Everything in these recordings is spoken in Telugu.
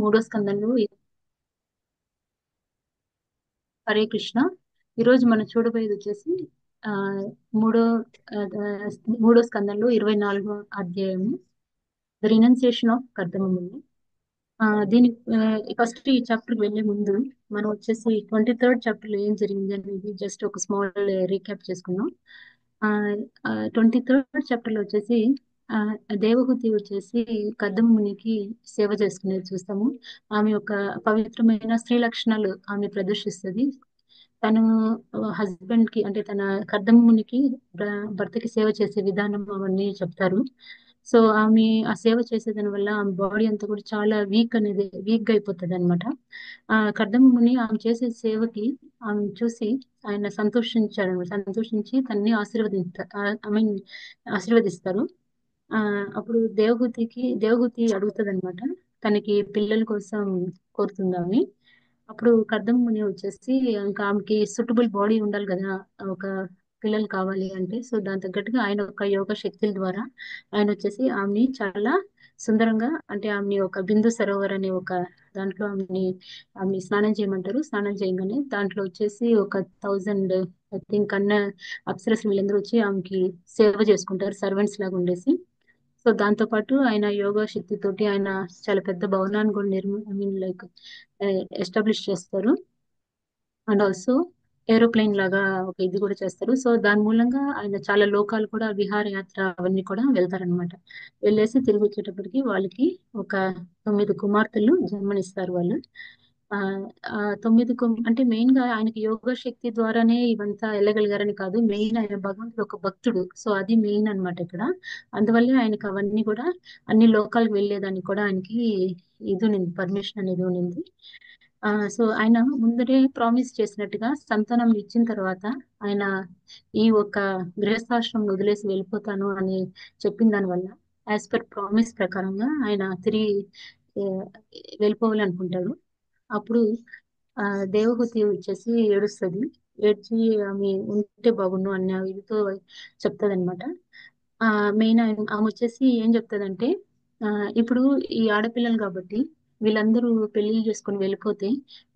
మూడో స్కందంలో హరే కృష్ణ. ఈరోజు మనం చూడబోయేది వచ్చేసి ఆ మూడో ఆ, ఆ, మూడో స్కందంలో 24వ అధ్యాయము, ద రినౌన్సియేషన్ ఆఫ్ కర్దమముని. దీని ఫస్ట్ ఈ చాప్టర్ వెళ్లే ముందు మనం వచ్చేసి 23rd చాప్టర్ లో ఏం జరిగింది అనేది జస్ట్ ఒక స్మాల్ రీక్యాప్ చేసుకుందాం. 23rd చాప్టర్ లో వచ్చేసి ఆ, దేవహూతి వచ్చేసి కర్దమమునికి సేవ చేసుకునేది చూస్తాము. ఆమె యొక్క పవిత్రమైన స్త్రీ లక్షణాలు ఆమె ప్రదర్శిస్తుంది. తను హస్బెండ్ కి అంటే తన కర్దమునికి భర్తకి సేవ చేసే విధానం అవన్నీ చెప్తారు. సో ఆమె ఆ సేవ చేసేదాని వల్ల ఆమె బాడీ అంతా కూడా చాలా వీక్ గా అయిపోతుంది అనమాట. కర్దముని ఆమె చేసే సేవకి ఆమె చూసి ఆయన సంతోషించి తన్ని ఆశీర్వదిస్తారు. ఆ అప్పుడు దేవహూతి అడుగుతుంది అనమాట, తనకి పిల్లల కోసం కోరుతుంది ఆమె. అప్పుడు కర్దం ముని వచ్చేసి ఇంకా ఆమెకి సూటబుల్ బాడీ ఉండాలి కదా, ఒక పిల్లలు కావాలి అంటే. సో దాని తగ్గట్టుగా ఆయన ఒక యోగ శక్తుల ద్వారా ఆయన వచ్చేసి ఆమెని చాలా సుందరంగా, అంటే ఆమెని ఒక బిందు సరోవర్ అనే ఒక దాంట్లో ఆమె స్నానం చేయమంటారు. స్నానం చేయగానే దాంట్లో వచ్చేసి ఒక 1000 ఐ థింక్ అప్సరస్ వీళ్ళందరూ వచ్చి ఆమెకి సేవ చేసుకుంటారు, సర్వెంట్స్ లాగా ఉండేసి. సో దాంతో పాటు ఆయన యోగా శక్తి తోటి ఆయన చాలా పెద్ద భవనాన్ని కూడా ఐ మీన్ లైక్ ఎస్టాబ్లిష్ చేస్తారు. అండ్ ఆల్సో ఏరోప్లేన్ లాగా ఒక ఇది కూడా చేస్తారు. సో దాని మూలంగా ఆయన చాలా లోకాలు కూడా విహారయాత్ర అవన్నీ కూడా వెళ్తారనమాట. వెళ్ళేసి తిరిగి వచ్చేటప్పటికి వాళ్ళకి ఒక 9 కుమార్తెలు జన్మనిస్తారు వాళ్ళు. ఆ ఆ అంటే మెయిన్ గా ఆయనకి యోగ శక్తి ద్వారానే ఇవంతా వెళ్ళగలిగారని కాదు, మెయిన్ ఆయన భగవంతుడు ఒక భక్తుడు. సో అది మెయిన్ అన్నమాట ఇక్కడ. అందువల్లే ఆయనకి అవన్నీ కూడా అన్ని లోకాలకు వెళ్ళేదానికి కూడా ఆయనకి ఇది ఉంది, పర్మిషన్ అనేది ఉంది. సో ఆయన ముందరే ప్రామిస్ చేసినట్టుగా సంతానం ఇచ్చిన తర్వాత ఆయన ఈ ఒక గృహస్థాశ్రమం వదిలేసి వెళ్ళిపోతాను అని చెప్పిన దాని వల్ల యాజ్ పర్ ప్రామిస్ ప్రకారంగా ఆయన తిరిగి ఆ, వెళ్ళిపోవాలనుకుంటాడు. అప్పుడు ఆ దేవహూతి వచ్చేసి ఏడుస్తుంది. ఏడ్చి ఆమె ఉంటే బాగుండు అన్న ఇదితో చెప్తుంది అనమాట. మెయిన్ ఆమె వచ్చేసి ఏం చెప్తుందంటే, ఆ, ఇప్పుడు ఈ ఆడపిల్లలు కాబట్టి వీళ్ళందరూ పెళ్లి చేసుకొని వెళ్ళిపోతే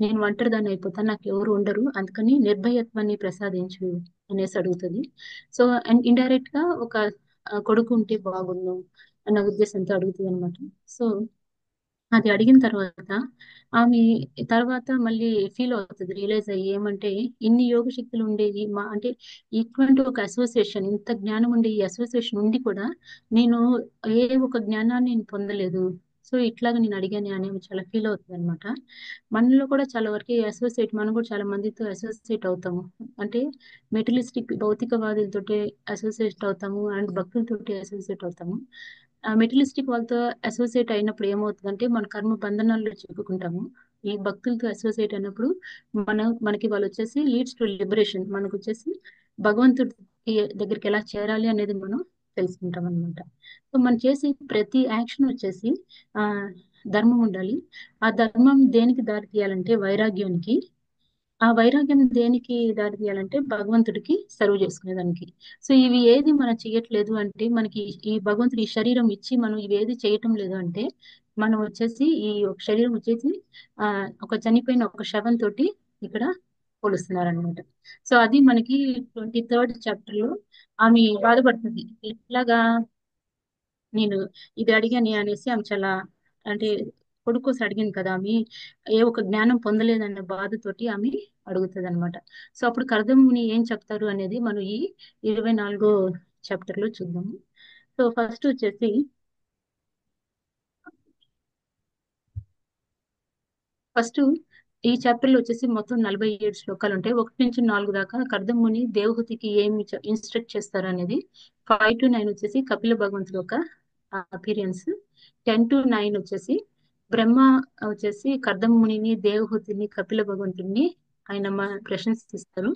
నేను ఒంటరిదాన్ని అయిపోతాను, నాకు ఎవరు ఉండరు, అందుకని నిర్భయత్వాన్ని ప్రసాదించు అనేసి అడుగుతుంది. సో అండ్ ఇండైరెక్ట్ గా ఒక కొడుకు ఉంటే బాగుండు అన్న ఉద్దేశంతో అడుగుతుంది అనమాట. సో అది అడిగిన తర్వాత ఆమె తర్వాత మళ్ళీ ఫీల్ అవుతుంది, రియలైజ్ అయ్యి ఏమంటే ఇన్ని యోగ శక్తులు ఉండేవి మా అంటే ఇటువంటి ఒక అసోసియేషన్, ఇంత జ్ఞానం ఉండే ఈ అసోసియేషన్ ఉండి కూడా నేను ఏ ఒక జ్ఞానాన్ని నేను పొందలేదు. సో ఇట్లాగా నేను అడిగాను అని ఆమె చాలా ఫీల్ అవుతుంది అనమాట. మనలో కూడా చాలా వరకు మనం కూడా చాలా మందితో అసోసియేట్ అవుతాము. అంటే మెటీరియలిస్టిక్ భౌతికవాదులతోటి అసోసియేట్ అవుతాము అండ్ భక్తులతోటి అసోసియేట్ అవుతాము. మెటీరియలిస్టిక్ వాళ్ళతో అసోసియేట్ అయినప్పుడు ఏమవుతుందంటే మన కర్మ బంధనాల్లో చిక్కుకుంటాము. ఈ భక్తులతో అసోసియేట్ అయినప్పుడు మనకి వాళ్ళు వచ్చేసి లీడ్స్ టు లిబరేషన్, మనకు వచ్చేసి భగవంతుడి దగ్గరికి ఎలా చేరాలి అనేది మనం తెలుసుకుంటాం అనమాట. సో మనం చేసే ప్రతి యాక్షన్ వచ్చేసి ఆ ధర్మం ఉండాలి. ఆ ధర్మం దేనికి దారి తీయాలంటే వైరాగ్యానికి. ఆ వైరాగ్యం దేనికి దారి తీయాలంటే భగవంతుడికి సర్వ్ చేసుకునేదానికి. సో ఇవి ఏది మనం చేయట్లేదు అంటే, మనకి ఈ భగవంతుడి ఈ శరీరం ఇచ్చి మనం ఇవి ఏది చేయటం లేదు అంటే, మనం వచ్చేసి ఈ ఒక శరీరం వచ్చేసి ఆ ఒక చనిపోయిన ఒక శవం తోటి ఇక్కడ పోలుస్తున్నారు అనమాట. సో అది మనకి 23rd చాప్టర్ లో ఆమె బాధపడుతుంది. ఇట్లాగా నేను ఇది అడిగాను అనేసి ఆమె చాలా, అంటే కొడుకు కోసం అడిగింది కదా ఆమె, ఏ ఒక జ్ఞానం పొందలేదన్న బాధతోటి ఆమె అడుగుతుంది అనమాట. సో అప్పుడు కర్దముని ఏం చెప్తారు అనేది మనం ఈ 24వ చాప్టర్ లో చూద్దాము. సో ఫస్ట్ వచ్చేసి ఫస్ట్ ఈ చాప్టర్ లో వచ్చేసి మొత్తం 47 శ్లోకాలు ఉంటాయి. 1 నుంచి 4 దాకా కర్దముని దేవహూతికి ఏమి ఇన్స్ట్రక్ట్ చేస్తారు అనేది. 5 to 9 వచ్చేసి కపిల భగవంతుడు ఒక అపీరియన్స్. 10 to 9 వచ్చేసి బ్రహ్మ వచ్చేసి కర్దమునిని, దేవహూతిని, కపిల భగవంతుడిని ఆయన ప్రశంసిస్తారు.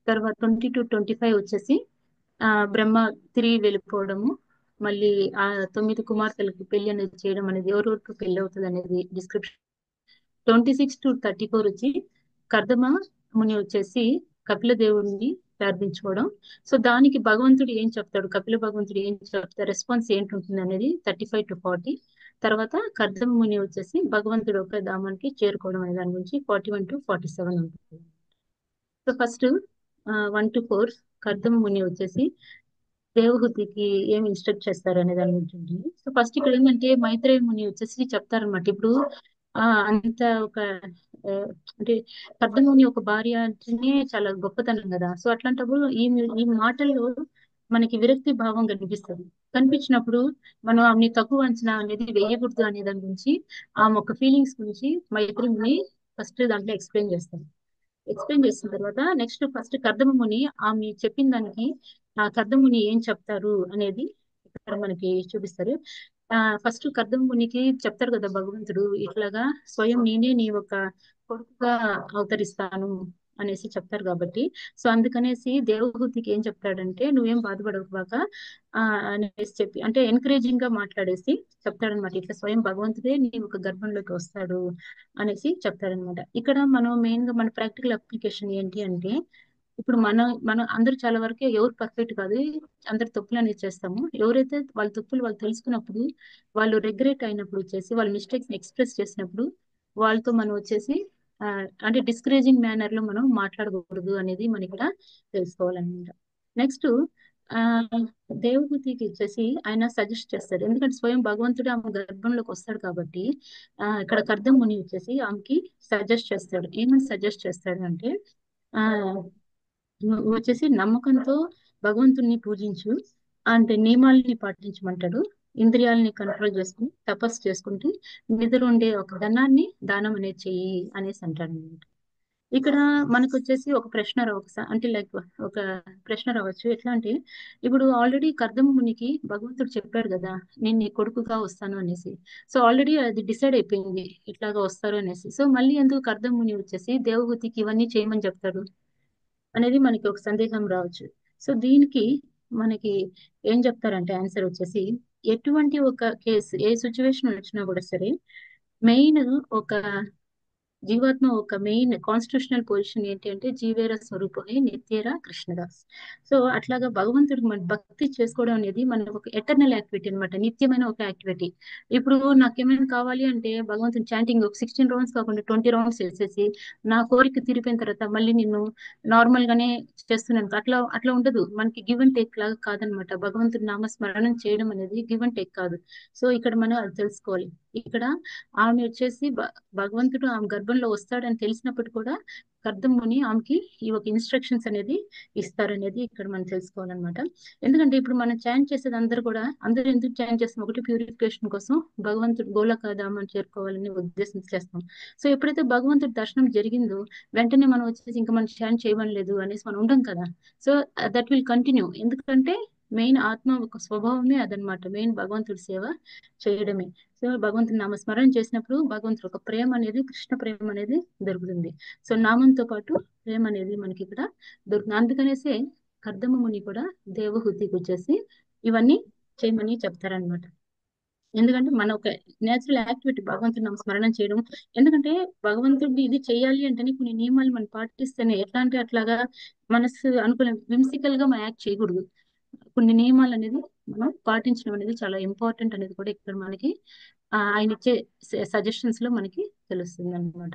తర్వాత 20 to 25 వచ్చేసి బ్రహ్మ తిరిగి వెళ్ళిపోవడము, మళ్ళీ ఆ 9 కుమార్తెలకు పెళ్లి అనేది చేయడం అనేది, ఎవరెవరికి పెళ్లి అవుతుంది అనేది డిస్క్రిప్షన్. 26 to 34 వచ్చి కర్దమ ముని వచ్చేసి కపిల దేవుడిని ప్రార్థించుకోవడం. సో దానికి భగవంతుడు ఏం చెప్తాడు, కపిల భగవంతుడు ఏం చెప్తాడు, రెస్పాన్స్ ఏంటి ఉంటుంది అనేది 35 to 40. తర్వాత కర్దమ ముని వచ్చేసి భగవంతుడు ఒక ధామానికి చేరుకోవడం అనే దాని గురించి 41 to 47 ఉంటుంది. సో ఫస్ట్ 1 to 4 కర్దమ ముని వచ్చేసి దేవహూతికి ఏం ఇన్స్ట్రక్ట్ చేస్తారు అనే దాని గురించి ఉంటుంది. సో ఫస్ట్ ఇక్కడ ఏంటంటే మైత్రేయ ముని వచ్చేసి చెప్తారనమాట. ఇప్పుడు అంత ఒక ఆ, అంటే కర్దముని ఒక భార్య అంటేనే చాలా గొప్పతనం కదా. సో అట్లాంటప్పుడు ఈ మాటల్లో మనకి విరక్తి భావం కనిపిస్తుంది. కనిపించినప్పుడు మనం ఆమెని తక్కువ అంచనా అనేది వేయకూడదు అనే దాని గురించి ఆమె ఒక ఫీలింగ్స్ గురించి మైత్రి ముని ఫస్ట్ దాంట్లో ఎక్స్ప్లెయిన్ చేసిన తర్వాత నెక్స్ట్ ఫస్ట్ కర్దముని ఆమె చెప్పిన దానికి ఆ కర్దముని ఏం చెప్తారు అనేది ఇక్కడ మనకి చూపిస్తారు. ఫస్ట్ కర్దమునికి చెప్తారు కదా భగవంతుడు ఇట్లాగా స్వయం నేనే నీ ఒక కొడుకుగా అవతరిస్తాను అనేసి చెప్తారు కాబట్టి. సో అందుకనేసి దేవహూతికి ఏం చెప్తాడంటే నువ్వేం బాధపడకపోక అనేసి చెప్పి అంటే ఎంకరేజింగ్ గా మాట్లాడేసి చెప్తాడనమాట. ఇట్లా స్వయం భగవంతుడే నీ ఒక గర్భంలోకి వస్తాడు అనేసి చెప్తారనమాట. ఇక్కడ మనం మెయిన్ గా మన ప్రాక్టికల్ అప్లికేషన్ ఏంటి అంటే ఇప్పుడు మన అందరూ చాలా వరకు ఎవరు పర్ఫెక్ట్ కాదు, అందరు తప్పులు అనేది చేస్తాము. ఎవరైతే వాళ్ళ తప్పులు వాళ్ళు తెలుసుకున్నప్పుడు వాళ్ళు రిగ్రెట్ అయినప్పుడు వచ్చేసి వాళ్ళ మిస్టేక్స్ ఎక్స్ప్రెస్ చేసినప్పుడు వాళ్ళతో మనం వచ్చేసి ఆ, అంటే డిస్కరేజింగ్ మేనర్ లో మనం మాట్లాడకూడదు అనేది మనం ఇక్కడ తెలుసుకోవాలన్నమాట. నెక్స్ట్ ఆ దేవహూతికి వచ్చేసి ఆయన సజెస్ట్ చేస్తాడు. ఎందుకంటే స్వయం భగవంతుడు ఆమె గర్భంలోకి వస్తాడు కాబట్టి ఇక్కడ కర్దం ముని వచ్చేసి ఆమెకి సజెస్ట్ చేస్తాడు. ఏమని సజెస్ట్ చేస్తాడు అంటే ఆ నువ్వు వచ్చేసి నమ్మకంతో భగవంతుణ్ణి పూజించు అంటే నియమాలని పాటించమంటాడు. ఇంద్రియాలని కంట్రోల్ చేసుకుని తపస్సు చేసుకుంటూ నిద్ర ఉండే ఒక ధనాన్ని దానం అనేది చెయ్యి అనేసి అంటాడు అనమాట. ఇక్కడ మనకు వచ్చేసి ఒక ప్రశ్న రావచ్చు, అంటే లైక్ ఒక ప్రశ్న రావచ్చు. ఎట్లా అంటే ఇప్పుడు ఆల్రెడీ కర్దమ మునికి భగవంతుడు చెప్పాడు కదా నేను నీ కొడుకుగా వస్తాను అనేసి. సో ఆల్రెడీ అది డిసైడ్ అయిపోయింది ఇట్లాగా వస్తారు అనేసి. సో మళ్ళీ ఎందుకు కర్దమ ముని వచ్చేసి దేవహూతికి ఇవన్నీ చేయమని చెప్తాడు అనేది మనకి ఒక సందేహం రావచ్చు. సో దీనికి మనకి ఏం చెప్తారంటే ఆన్సర్ వచ్చేసి ఎటువంటి ఒక కేసు ఏ సిచ్యువేషన్ వచ్చినా కూడా సరే మెయిన్ ఒక జీవాత్మ ఒక మెయిన్ కాన్స్టిట్యూషనల్ పొజిషన్ ఏంటి అంటే జీవేర స్వరూపమే నిత్యేర కృష్ణదాస్. సో అట్లాగా భగవంతుడికి మన భక్తి చేసుకోవడం అనేది మన ఒక ఎటర్నల్ యాక్టివిటీ అనమాట, నిత్యమైన ఒక యాక్టివిటీ. ఇప్పుడు నాకేమైనా కావాలి అంటే భగవంతుని చాంటింగ్ ఒక 16 రౌండ్స్ కాకుండా 20 రౌండ్స్ చేసేసి నా కోరిక తీరిపోయిన తర్వాత మళ్ళీ నిన్ను నార్మల్ గానే చేస్తున్నాను అట్లా అట్లా ఉండదు. మనకి గివ్ అండ్ టేక్ లాగా కాదనమాట. భగవంతుడి నామస్మరణం చేయడం అనేది గివ్ అండ్ టేక్ కాదు. సో ఇక్కడ మనం అది తెలుసుకోవాలి. ఇక్కడ ఆమె వచ్చేసి భగవంతుడు ఆమె గర్భంలో వస్తాడని తెలిసినప్పుడు కూడా కర్దముని ఆమెకి ఈ ఒక ఇన్స్ట్రక్షన్స్ అనేది ఇస్తారనేది ఇక్కడ మనం తెలుసుకోవాలన్నమాట. ఎందుకంటే ఇప్పుడు మనం చాంట్ చేసేది అందరూ ఎందుకు చాంట్ చేస్తాం, ఒకటి ప్యూరిఫికేషన్ కోసం, భగవంతుడు గోలకాధామని చేరుకోవాలని ఉద్దేశం చేస్తాం. సో ఎప్పుడైతే భగవంతుడి దర్శనం జరిగిందో వెంటనే మనం వచ్చేసి ఇంకా మనం చాంట్ చేయలేదు అనేసి మనం ఉండం కదా. So that will continue. ఎందుకంటే మెయిన్ ఆత్మ ఒక స్వభావమే అదనమాట, మెయిన్ భగవంతుడి సేవ చేయడమే. సో భగవంతుని నామస్మరణ చేసినప్పుడు భగవంతుడు ఒక ప్రేమ అనేది, కృష్ణ ప్రేమ అనేది దొరుకుతుంది. సో నామంతో పాటు ప్రేమ అనేది మనకి ఇక్కడ దొరుకుతుంది. అందుకనేసే కర్దమ ముని కూడా దేవహూతికి వచ్చేసి ఇవన్నీ చేయమని చెప్తారనమాట. ఎందుకంటే మన ఒక నేచురల్ యాక్టివిటీ భగవంతుని నామస్మరణం చేయడం. ఎందుకంటే భగవంతుడి ఇది చేయాలి అంటేనే కొన్ని నియమాలు మనం పాటిస్తేనే, ఎట్లా అంటే అట్లాగా మనసు అనుకునే విమ్సికల్ గా మనం యాక్ట్ చేయకూడదు. కొన్ని నియమాలు అనేది మనం పాటించడం అనేది చాలా ఇంపార్టెంట్ అనేది కూడా ఇక్కడ మనకి ఆయన ఇచ్చే సజెషన్స్ లో మనకి తెలుస్తుంది అనమాట.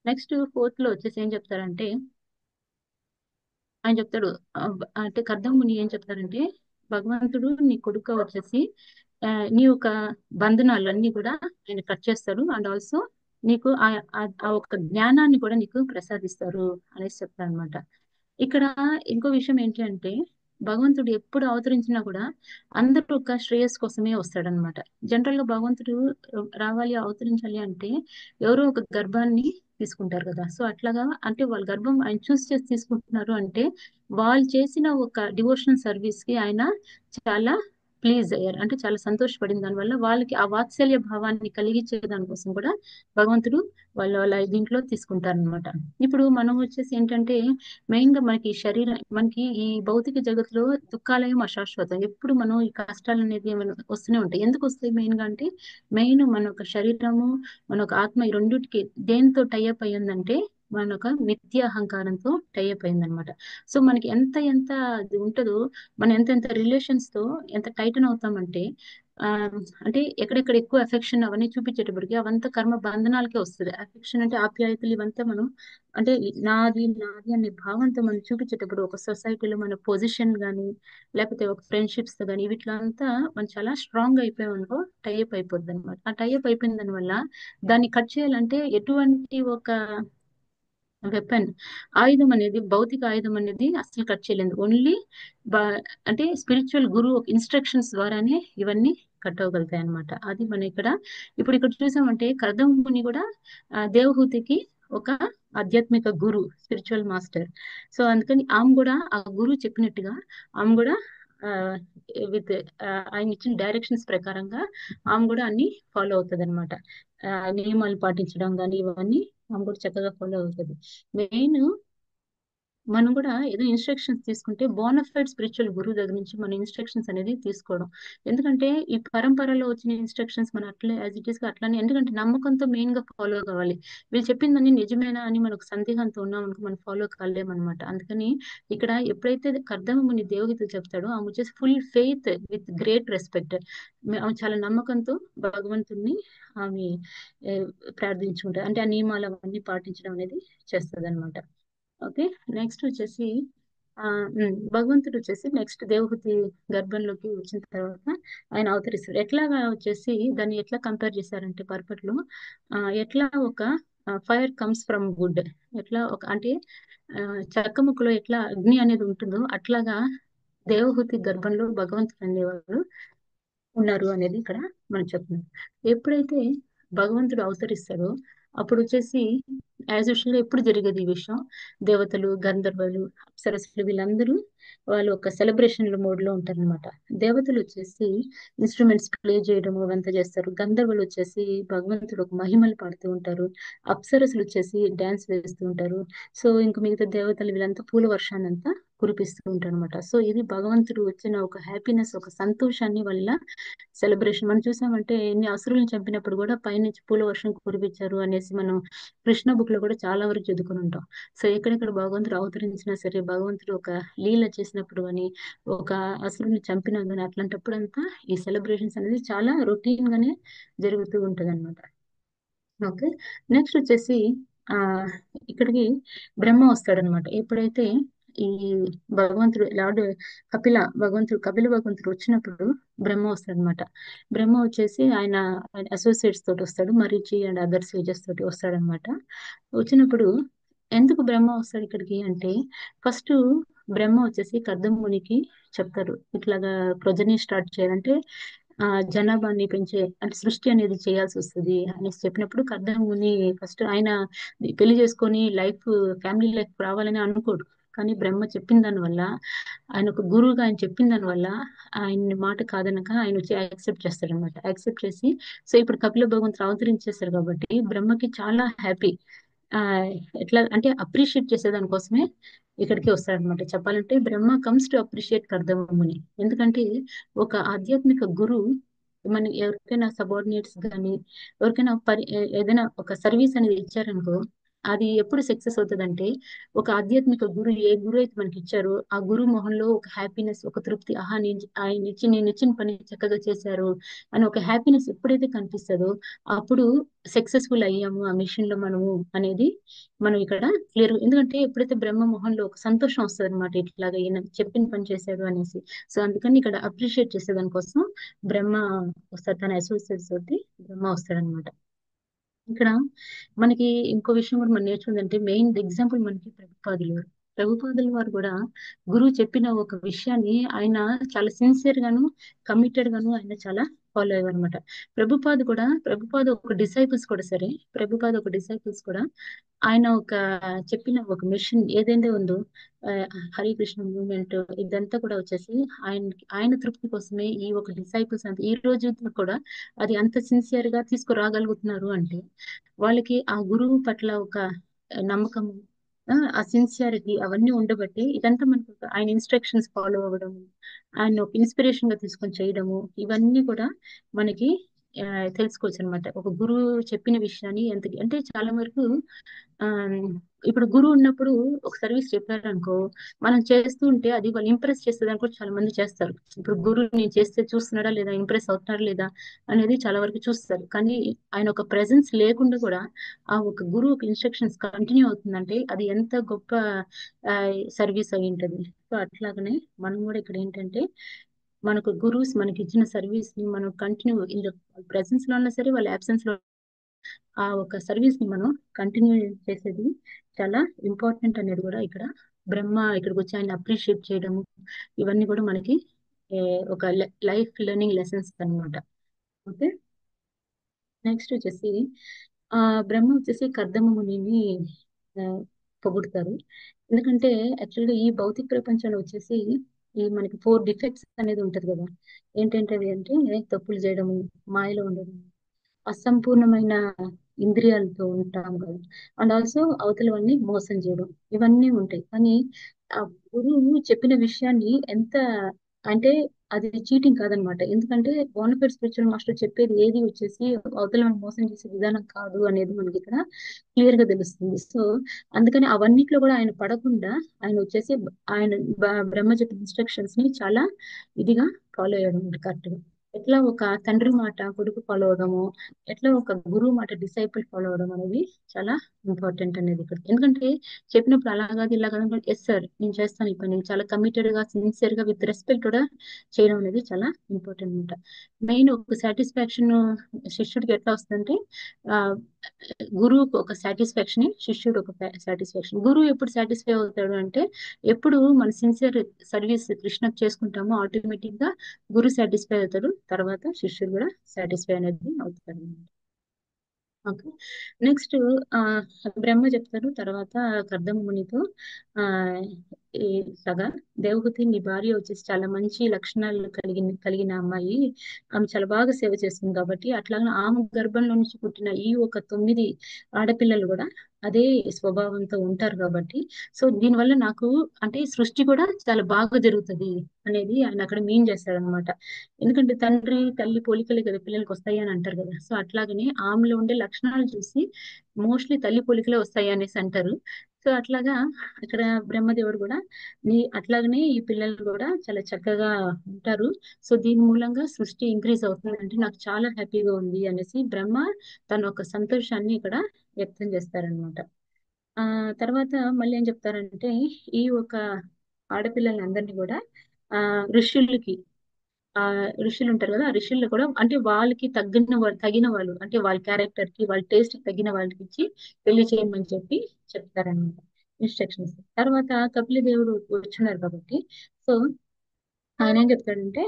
నెక్స్ట్ ఫోర్త్ లో వచ్చేసి ఏం చెప్తారంటే ఆయన చెప్తాడు అంటే కర్దం ముని ఏం చెప్తారంటే భగవంతుడు నీ కొడుకు వచ్చేసి నీ యొక్క బంధనాలు అన్ని కూడా ఆయన కట్ చేస్తారు. అండ్ ఆల్సో నీకు ఆ ఒక జ్ఞానాన్ని కూడా నీకు ప్రసాదిస్తారు అనేసి చెప్తారు అనమాట. ఇక్కడ ఇంకో విషయం ఏంటి అంటే భగవంతుడు ఎప్పుడు అవతరించినా కూడా అందరూ ఒక శ్రేయస్ కోసమే వస్తాడనమాట. జనరల్ గా భగవంతుడు రావాలి అవతరించాలి అంటే ఎవరో ఒక గర్భాన్ని తీసుకుంటారు కదా. సో అట్లాగా అంటే వాళ్ళ గర్భం ఆయన చూస్ చేసి తీసుకుంటున్నారు అంటే వాళ్ళు చేసిన ఒక డివోషనల్ సర్వీస్ కి ఆయన చాలా ప్లీజ్ అయ్యారు, అంటే చాలా సంతోషపడిన దానివల్ల వాళ్ళకి ఆ వాత్సల్య భావాన్ని కలిగించే దానికోసం కూడా భగవంతుడు వాళ్ళ దీంట్లో తీసుకుంటారనమాట. ఇప్పుడు మనం వచ్చేసి ఏంటంటే మెయిన్ గా మనకి ఈ భౌతిక జగత్తులో దుఃఖాలయం అశాశ్వతం. ఎప్పుడు మనం ఈ కష్టాలు అనేది వస్తూనే ఉంటాయి. ఎందుకు వస్తాయి మెయిన్ గా అంటే మెయిన్ మన ఒక శరీరము మన ఒక ఆత్మ ఈ రెండిటికి దేంతో టైఅప్ అయ్యిందంటే మన ఒక మిథ్య అహంకారంతో టైప్ అయింది అనమాట. సో మనకి ఎంత ఎంత అది ఉంటుందో, మనం ఎంత రిలేషన్స్ తో ఎంత టైటన్ అవుతామంటే, ఆ అంటే ఎక్కడెక్కడ ఎక్కువ అఫెక్షన్ అవన్నీ చూపించేటప్పటికి అవంతా కర్మ బంధనాలకే వస్తుంది. అఫెక్షన్ అంటే ఆప్యాయతలు ఇవంతా మనం అంటే నాది నాది అనే భావంతో మనం చూపించేటప్పుడు ఒక సొసైటీలో మన పొజిషన్ గానీ, లేకపోతే ఒక ఫ్రెండ్షిప్స్ తో కానీ వీటిలంతా మనం చాలా స్ట్రాంగ్ అయిపోయాం అనుకో, టైప్ అయిపోద్ది అనమాట. ఆ టైప్ అయిపోయిన దాని వల్ల దాన్ని కట్ చేయాలంటే ఎటువంటి ఒక వెపన్, ఆయుధం అనేది, భౌతిక ఆయుధం అనేది అసలు కట్ చేయలేదు. ఓన్లీ బా అంటే స్పిరిచువల్ గురువు ఇన్స్ట్రక్షన్స్ ద్వారానే ఇవన్నీ కట్ అవ్వగలుగుతాయి అనమాట. అది మనం ఇప్పుడు ఇక్కడ చూసామంటే కర్దముని కూడా దేవహూతికి ఒక ఆధ్యాత్మిక గురు, స్పిరిచువల్ మాస్టర్. సో అందుకని ఆమె కూడా ఆ గురువు చెప్పినట్టుగా ఆమె కూడా విత్ ఆయన ఇచ్చిన డైరెక్షన్స్ ప్రకారంగా ఆమె కూడా అన్ని ఫాలో అవుతుంది అనమాట. నియమాలు పాటించడం కానీ ఇవన్నీ ఆమె కూడా చక్కగా ఫాలో అవుతుంది. మెయిన్ మనం కూడా ఏదో ఇన్స్ట్రక్షన్స్ తీసుకుంటే బోనఫైడ్ స్పిరిచువల్ గురువు దగ్గర నుంచి మన ఇన్స్ట్రక్షన్స్ అనేది తీసుకోవడం. ఎందుకంటే ఈ పరంపరలో వచ్చిన ఇన్స్ట్రక్షన్స్ మనం అట్లే యాజ్ ఇట్ ఈస్ గా అట్లానే, ఎందుకంటే నమ్మకంతో మెయిన్ గా ఫాలో కావాలి. వీళ్ళు చెప్పిందని నిజమేనా అని మనకు సందేహంతో ఉన్నాం అనుకో మనం ఫాలో కాలేమన్నమాట. అందుకని ఇక్కడ ఎప్పుడైతే కర్దమముని దేవగీత చెప్తాడో ఆమె వచ్చేసి full faith with great respect, ఆమె చాలా నమ్మకంతో భగవంతుణ్ణి ఆమె ఏ, ప్రార్థించుకుంటారు. అంటే ఆ నియమాలు అవన్నీ పాటించడం అనేది చేస్తుంది అనమాట. ఓకే. నెక్స్ట్ వచ్చేసి భగవంతుడు వచ్చేసి నెక్స్ట్ దేవహూతి గర్భంలోకి వచ్చిన తర్వాత ఆయన అవతరిస్తాడు. ఎట్లాగా వచ్చేసి దాన్ని ఎట్లా కంపేర్ చేశారంటే పర్పట్లో ఎట్లా ఒక ఫైర్ కమ్స్ ఫ్రమ్ వుడ్, ఎట్లా ఒక అంటే ఆ, చెక్క ముక్కలో ఎట్లా అగ్ని అనేది ఉంటుందో అట్లాగా దేవహూతి గర్భంలో భగవంతుడు అనేవారు ఉన్నారు అనేది ఇక్కడ మనం చెప్తున్నాం. ఎప్పుడైతే భగవంతుడు అవతరిస్తాడో అప్పుడు వచ్చేసి యాజ్ యూజువల్ ఎప్పుడు జరిగేది ఈ విషయం, దేవతలు, గంధర్వులు, అప్సరస్సులు వీళ్ళందరూ వాళ్ళు ఒక సెలబ్రేషన్ మోడ్ లో ఉంటారన్నమాట. దేవతలు వచ్చేసి ఇన్స్ట్రుమెంట్స్ ప్లే చేయడం అవంతా చేస్తారు. గంధర్వులు వచ్చేసి భగవంతుడు ఒక మహిమలు పాడుతూ ఉంటారు. అప్సరస్సులు వచ్చేసి డాన్స్ వేస్తూ ఉంటారు. సో ఇంకా మిగతా దేవతలు వీళ్ళంతా పూల వర్షాన్ని అంతా కురిపిస్తూ ఉంటారు అనమాట. సో ఇది భగవంతుడు వచ్చిన ఒక హ్యాపీనెస్, ఒక సంతోషాన్ని వల్ల సెలబ్రేషన్. మనం చూసామంటే ఎన్ని అసురులను చంపినప్పుడు కూడా పైనుంచి పూల వర్షం కురిపించారు అనేసి మనం కృష్ణ బుక్ లో కూడా చాలా వరకు చదువుకుని ఉంటాం. సో ఎక్కడెక్కడ భగవంతుడు అవతరించినా సరే, భగవంతుడు ఒక లీల చేసినప్పుడు అని, ఒక అసురుని చంపినా కానీ అట్లాంటప్పుడు అంతా ఈ సెలబ్రేషన్స్ అనేది చాలా రొటీన్ గానే జరుగుతూ ఉంటది అనమాట. ఓకే. నెక్స్ట్ వచ్చేసి ఆ ఇక్కడికి బ్రహ్మ వస్తాడనమాట. ఎప్పుడైతే ఈ భగవంతుడు లార్డ్ కపిల భగవంతుడు వచ్చినప్పుడు బ్రహ్మ వస్తాడనమాట. బ్రహ్మ వచ్చేసి ఆయన అసోసియేట్స్ తోటి వస్తాడు, మరీచి అండ్ అదర్ సేజెస్ తోటి వస్తాడనమాట. వచ్చినప్పుడు ఎందుకు బ్రహ్మ వస్తాడు ఇక్కడికి అంటే, ఫస్ట్ బ్రహ్మ వచ్చేసి కర్దమునికి చెప్తారు ఇట్లాగా ప్రొజని స్టార్ట్ చేయాలంటే జనాభాని పెంచే అంటే సృష్టి అనేది చేయాల్సి వస్తుంది అనేసి చెప్పినప్పుడు కర్దముని ఫస్ట్ ఆయన పెళ్లి చేసుకొని ఫ్యామిలీ లైఫ్ రావాలని అనుకోడు. కానీ బ్రహ్మ చెప్పిన దాని వల్ల, ఆయన ఒక గురువుగా ఆయన చెప్పిన దాని వల్ల ఆయన మాట కాదనక ఆయన వచ్చి యాక్సెప్ట్ చేస్తాడు అనమాట. యాక్సెప్ట్ చేసి సో ఇప్పుడు కపిల భగవంతుడు అవతరించేస్తారు కాబట్టి బ్రహ్మకి చాలా హ్యాపీ. ఆ ఎట్లా అంటే అప్రిషియేట్ చేసే దానికోసమే ఇక్కడికి వస్తాడనమాట. చెప్పాలంటే బ్రహ్మ కమ్స్ టు అప్రిషియేట్ కర్దమముని. ఎందుకంటే ఒక ఆధ్యాత్మిక గురువు మన ఎవరికైనా సబార్డినేట్స్ కానీ ఎవరికైనా ఏదైనా ఒక సర్వీస్ అనేది ఇచ్చారనుకో, అది ఎప్పుడు సక్సెస్ అవుతుందంటే ఒక ఆధ్యాత్మిక గురువు ఏ గురువు అయితే మనకి ఇచ్చారో ఆ గురువు మొహంలో ఒక హ్యాపీనెస్, ఒక తృప్తి, ఆహా నేను ఇచ్చిన పని చక్కగా చేశారు అని ఒక హ్యాపీనెస్ ఎప్పుడైతే కనిపిస్తుందో అప్పుడు సక్సెస్ఫుల్ అయ్యాము ఆ మిషన్ లో మనము అనేది మనం ఇక్కడ క్లియర్. ఎందుకంటే ఎప్పుడైతే బ్రహ్మ మొహంలో ఒక సంతోషం వస్తుంది అనమాట, ఇట్లాగా ఈయన చెప్పిన పని చేశాడు అనేసి. సో అందుకని ఇక్కడ అప్రిషియేట్ చేసే దానికోసం బ్రహ్మ వస్తాడు, తన అసోసియేట్స్ తోటి బ్రహ్మ వస్తాడనమాట. ఇక్కడ మనకి ఇంకో విషయం కూడా మనం నేర్చుకుందంటే మెయిన్ ఎగ్జాంపుల్ మనకి ప్రభుపాదులు వారు. ప్రభుపాదుల వారు కూడా గురువు చెప్పిన ఒక విషయాన్ని ఆయన చాలా సిన్సియర్ గాను, కమిటెడ్ గాను ఆయన చాలా ఫాలో అయ్యారు అనమాట. ప్రభుపాద ఒక డిసైపుల్స్ కూడా సరే, ప్రభుపాద ఒక డిసైపుల్స్ కూడా ఆయన ఒక చెప్పిన ఒక మిషన్ ఏదైతే ఉందో ఆ, హరే కృష్ణ మూవ్మెంట్ ఇదంతా కూడా వచ్చేసి ఆయన తృప్తి కోసమే ఈ ఒక డిసైపుల్స్ అంత ఈ రోజు కూడా అది అంత సిన్సియర్ గా తీసుకురాగలుగుతున్నారు అంటే వాళ్ళకి ఆ గురువు పట్ల ఒక నమ్మకము, ఆ సిన్సియారిటీ అవన్నీ ఉండబట్టి ఇదంతా మనకు ఆయన ఇన్స్ట్రక్షన్స్ ఫాలో అవ్వడము, ఆయన ఒక ఇన్స్పిరేషన్ గా తీసుకొని చేయడము ఇవన్నీ కూడా మనకి తెలుసుకోవచ్చు అనమాట. ఒక గురువు చెప్పిన విషయాన్ని ఎంత అంటే చాలా వరకు ఆ ఇప్పుడు గురువు ఉన్నప్పుడు ఒక సర్వీస్ చెప్పారనుకో, మనం చేస్తూ ఉంటే అది వాళ్ళు ఇంప్రెస్ చేసేదాన్ని కూడా చాలా మంది చేస్తారు. ఇప్పుడు గురువు నేను చేస్తే చూస్తున్నాడా లేదా, ఇంప్రెస్ అవుతున్నాడా లేదా అనేది చాలా వరకు చూస్తారు. కానీ ఆయన ఒక ప్రెసెన్స్ లేకుండా కూడా ఆ ఒక గురువు ఒక ఇన్స్ట్రక్షన్స్ కంటిన్యూ అవుతుందంటే అది ఎంత గొప్ప సర్వీస్ అయి ఉంటది. సో అట్లాగనే మనం కూడా ఇక్కడ ఏంటంటే మనకు గురువుస్ మనకి ఇచ్చిన సర్వీస్ ని మనం కంటిన్యూ ఇన్ ప్రెసెన్స్ లో ఉన్నా సరే వాళ్ళ అబ్సెన్స్ లో ఆ ఒక సర్వీస్ ని మనం కంటిన్యూ చేసేది చాలా ఇంపార్టెంట్ అనేది కూడా ఇక్కడ బ్రహ్మ ఇక్కడికి వచ్చి ఆయన అప్రిషియేట్ చేయడము ఇవన్నీ కూడా మనకి ఏ, ఒక లైఫ్ లెర్నింగ్ లెసన్స్ అన్నమాట. ఓకే. నెక్స్ట్ వచ్చేసి ఆ బ్రహ్మ వచ్చేసి కర్దమ మునిని ఆ, పొగుడుతారు. ఎందుకంటే యాక్చువల్గా ఈ భౌతిక ప్రపంచంలో వచ్చేసి ఈ మనకి 4 డిఫెక్ట్స్ అనేది ఉంటది కదా. ఏంటంటే అవి అంటే తప్పులు చేయడము, మాయలో ఉండడం, అసంపూర్ణమైన ఇంద్రియాలతో ఉంటాం కదా, అండ్ ఆల్సో అవతలవన్నీ మోసం చేయడం, ఇవన్నీ ఉంటాయి. కానీ ఆ గురువు చెప్పిన విషయాన్ని ఎంత అంటే అది చీటింగ్ కాదనమాట. ఎందుకంటే బోనఫైడ్ స్పిరిచువల్ మాస్టర్ చెప్పేది ఏది వచ్చేసి అవతల మోసం చేసే విధానం కాదు అనేది మనకి ఇక్కడ క్లియర్ గా తెలుస్తుంది. సో అందుకని అవన్నిట్లో కూడా ఆయన పడకుండా ఆయన వచ్చేసి ఆయన బ్రహ్మ చెప్పిన ఇన్స్ట్రక్షన్స్ ని చాలా ఇదిగా ఫాలో అయ్యడం కరెక్ట్ గా. ఎట్లా ఒక తండ్రి మాట కొడుకు ఫాలో అవడము, ఎట్లా ఒక గురువు మాట డిసైపుల్ ఫాలో అవడం అనేది చాలా ఇంపార్టెంట్ అనేది ఇక్కడ. ఎందుకంటే చెప్పినప్పుడు అలా కాదు ఇలా కాదు, ఎస్ సార్ నేను చేస్తాను ఈ పని చాలా కమిటెడ్ గా సిన్సియర్ గా విత్ రెస్పెక్ట్ కూడా చేయడం అనేది చాలా ఇంపార్టెంట్ అనమాట. మెయిన్ ఒక సాటిస్ఫాక్షన్ శిష్యుడికి ఎట్లా వస్తుందంటే ఆ గురువుకు ఒక సాటిస్ఫాక్షన్, శిష్యుడు ఒక సాటిస్ఫాక్షన్. గురువు ఎప్పుడు సాటిస్ఫై అవుతాడు అంటే ఎప్పుడు మన సిన్సియర్ సర్వీస్ కృష్ణకు చేసుకుంటామో ఆటోమేటిక్ గా గురు సాటిస్ఫై అవుతాడు, తర్వాత శిష్యుడు కూడా సాటిస్ఫై అనేది అవుతాడు. ఓకే. నెక్స్ట్ ఆ బ్రహ్మ చెప్తారు తర్వాత కర్దమ మునితో ఆ ఈ సగా దేవహూతి నీ భార్య వచ్చేసి చాలా మంచి లక్షణాలు కలిగిన అమ్మాయి, ఆమె చాలా బాగా సేవ చేస్తుంది కాబట్టి అట్లాగే ఆమె గర్భంలో నుంచి పుట్టిన ఈ ఒక 9 ఆడపిల్లలు కూడా అదే స్వభావంతో ఉంటారు కాబట్టి సో దీనివల్ల నాకు అంటే సృష్టి కూడా చాలా బాగా జరుగుతుంది అనేది ఆయన అక్కడ మీన్ చేస్తాడనమాట. ఎందుకంటే తండ్రి తల్లి పోలికలే కదా పిల్లలకి వస్తాయి అని అంటారు కదా. సో అట్లాగనే ఆమెలో ఉండే లక్షణాలు చూసి మోస్ట్లీ తల్లి పోలికలే వస్తాయి అనేసి అంటారు. సో అట్లాగా ఇక్కడ బ్రహ్మదేవుడు కూడా అట్లాగనే ఈ పిల్లలు కూడా చాలా చక్కగా ఉంటారు. సో దీని మూలంగా సృష్టి ఇంక్రీజ్ అవుతుంది అంటే నాకు చాలా హ్యాపీగా ఉంది అనేసి బ్రహ్మ తన ఒక సంతోషాన్ని ఇక్కడ వ్యక్తం చేస్తారనమాట. ఆ తర్వాత మళ్ళీ ఏం చెప్తారంటే ఈ ఒక ఆడపిల్లల్ని అందరినీ కూడా ఆ ఋషులకి ఆ ఋషులు ఉంటారు కదా, ఆ ఋషుల్లో కూడా అంటే వాళ్ళకి తగిన వాళ్ళు అంటే వాళ్ళ క్యారెక్టర్ కి వాళ్ళ టేస్ట్ కి తగిన వాళ్ళకి ఇచ్చి పెళ్లి చేయమని చెప్పి చెప్తారన్నమాట ఇన్స్ట్రక్షన్స్. తర్వాత కపిల దేవుడు వచ్చున్నారు కాబట్టి సో ఆయన ఏం చెప్తాడంటే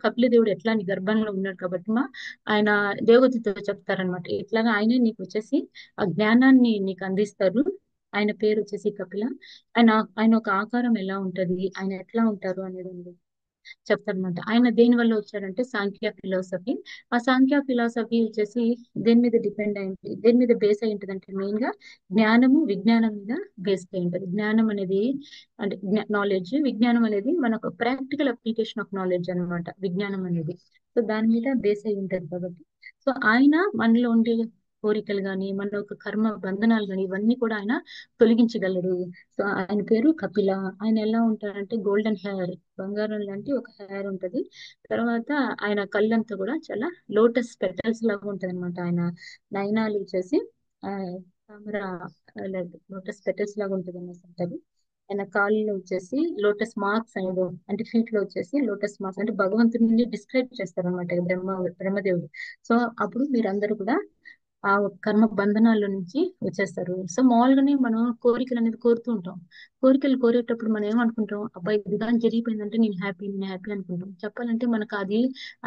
కపిల దేవుడు ఎట్లా నీ గర్భంలో ఉన్నాడు కాబట్టి ఆయన దేవతతో చెప్తారనమాట. ఇట్లాగా ఆయనే నీకు వచ్చేసి ఆ జ్ఞానాన్ని నీకు అందిస్తారు. ఆయన పేరు వచ్చేసి కపిల. ఆయన ఆయన ఒక ఆకారం ఎలా ఉంటది, ఆయన ఎట్లా ఉంటారు అనేది చెప్తారనమాట. ఆయన దేని వల్ల వచ్చారంటే సాంఖ్య ఫిలాసఫీ. ఆ సాంఖ్య ఫిలాసఫీ వచ్చేసి దేని మీద డిపెండ్ అయింది, దేని మీద బేస్ అయి ఉంటుంది అంటే మెయిన్ గా జ్ఞానము విజ్ఞానం మీద బేస్ అయి ఉంటుంది. జ్ఞానం అనేది అంటే నాలెడ్జ్, విజ్ఞానం అనేది మనకు ప్రాక్టికల్ అప్లికేషన్ ఆఫ్ నాలెడ్జ్ అన్నమాట విజ్ఞానం అనేది. సో దాని మీద బేస్ అయి ఉంటది కాబట్టి సో ఆయన మనలో ఉండే కోరికలు గాని మన ఒక కర్మ బంధనాలు గాని ఇవన్నీ కూడా ఆయన తొలగించగలడు. సో ఆయన పేరు కపిల. ఆయన ఎలా ఉంటారంటే గోల్డెన్ హెయిర్, బంగారం లాంటి ఒక హెయిర్ ఉంటది. తర్వాత ఆయన కళ్ళంతా కూడా చాలా లోటస్ పెటల్స్ లాగా ఉంటది అనమాట. ఆయన నయనాలు వచ్చేసి ఆ తామర లోటస్ పెటల్స్ లాగా ఉంటది అన్నమాట. ఆయన కాళ్ళలో వచ్చేసి లోటస్ మార్క్స్ అనేది అంటే ఫీట్ లో వచ్చేసి లోటస్ మార్క్స్ అంటే భగవంతుడిని డిస్క్రైబ్ చేస్తారు అనమాట బ్రహ్మదేవుడు. సో అప్పుడు మీరందరూ కూడా ఆ కర్మ బంధనాల నుంచి వచ్చేస్తారు. సో మామూలుగానే మనం కోరికలు అనేది కోరుతూ ఉంటాం. కోరికలు కోరేటప్పుడు మనం ఏమనుకుంటాం, అబ్బాయి ఇది కానీ జరిగిపోయిందంటే నేను హ్యాపీ అనుకుంటాం. చెప్పాలంటే మనకు అది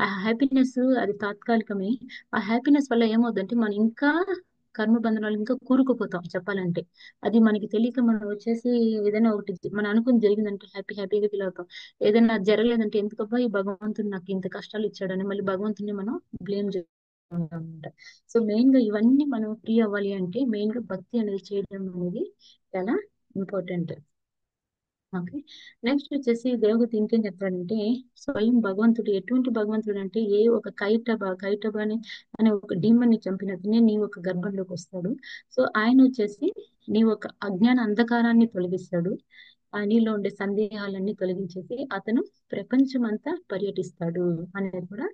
ఆ హ్యాపీనెస్ అది తాత్కాలికమే. ఆ హ్యాపీనెస్ వల్ల ఏమవుతుందంటే మనం ఇంకా కర్మ బంధనాలు ఇంకా కూరుకుపోతాం చెప్పాలంటే. అది మనకి తెలియక మనం వచ్చేసి ఏదైనా ఒకటి మనం అనుకుని జరిగిందంటే హ్యాపీగా ఫీల్ అవుతాం. ఏదైనా జరగలేదంటే ఎందుకబ్బా ఈ భగవంతుడు నాకు ఇంత కష్టాలు ఇచ్చాడని మళ్ళీ భగవంతుని మనం బ్లేమ్ చేస్తాం. సో మెయిన్ గా ఇవన్నీ మనం ఫ్రీ అవ్వాలి అంటే మెయిన్ గా భక్తి అనేది చేయడం అనేది చాలా ఇంపార్టెంట్. ఓకే. నెక్స్ట్ వచ్చేసి దేవహూతి ఇంకేం చెప్తాడంటే, స్వయం భగవంతుడు ఎటువంటి భగవంతుడు అంటే, ఏ ఒక కైటబ అనే ఒక డీమన్ ని చంపినట్టునే నీ ఒక గర్భంలోకి వస్తాడు. సో ఆయన వచ్చేసి నీ ఒక అజ్ఞాన అంధకారాన్ని తొలగిస్తాడు. నీలో ఉండే సందేహాలన్నీ తొలగించేసి అతను ప్రపంచమంతా పర్యటిస్తాడు అనేది కూడా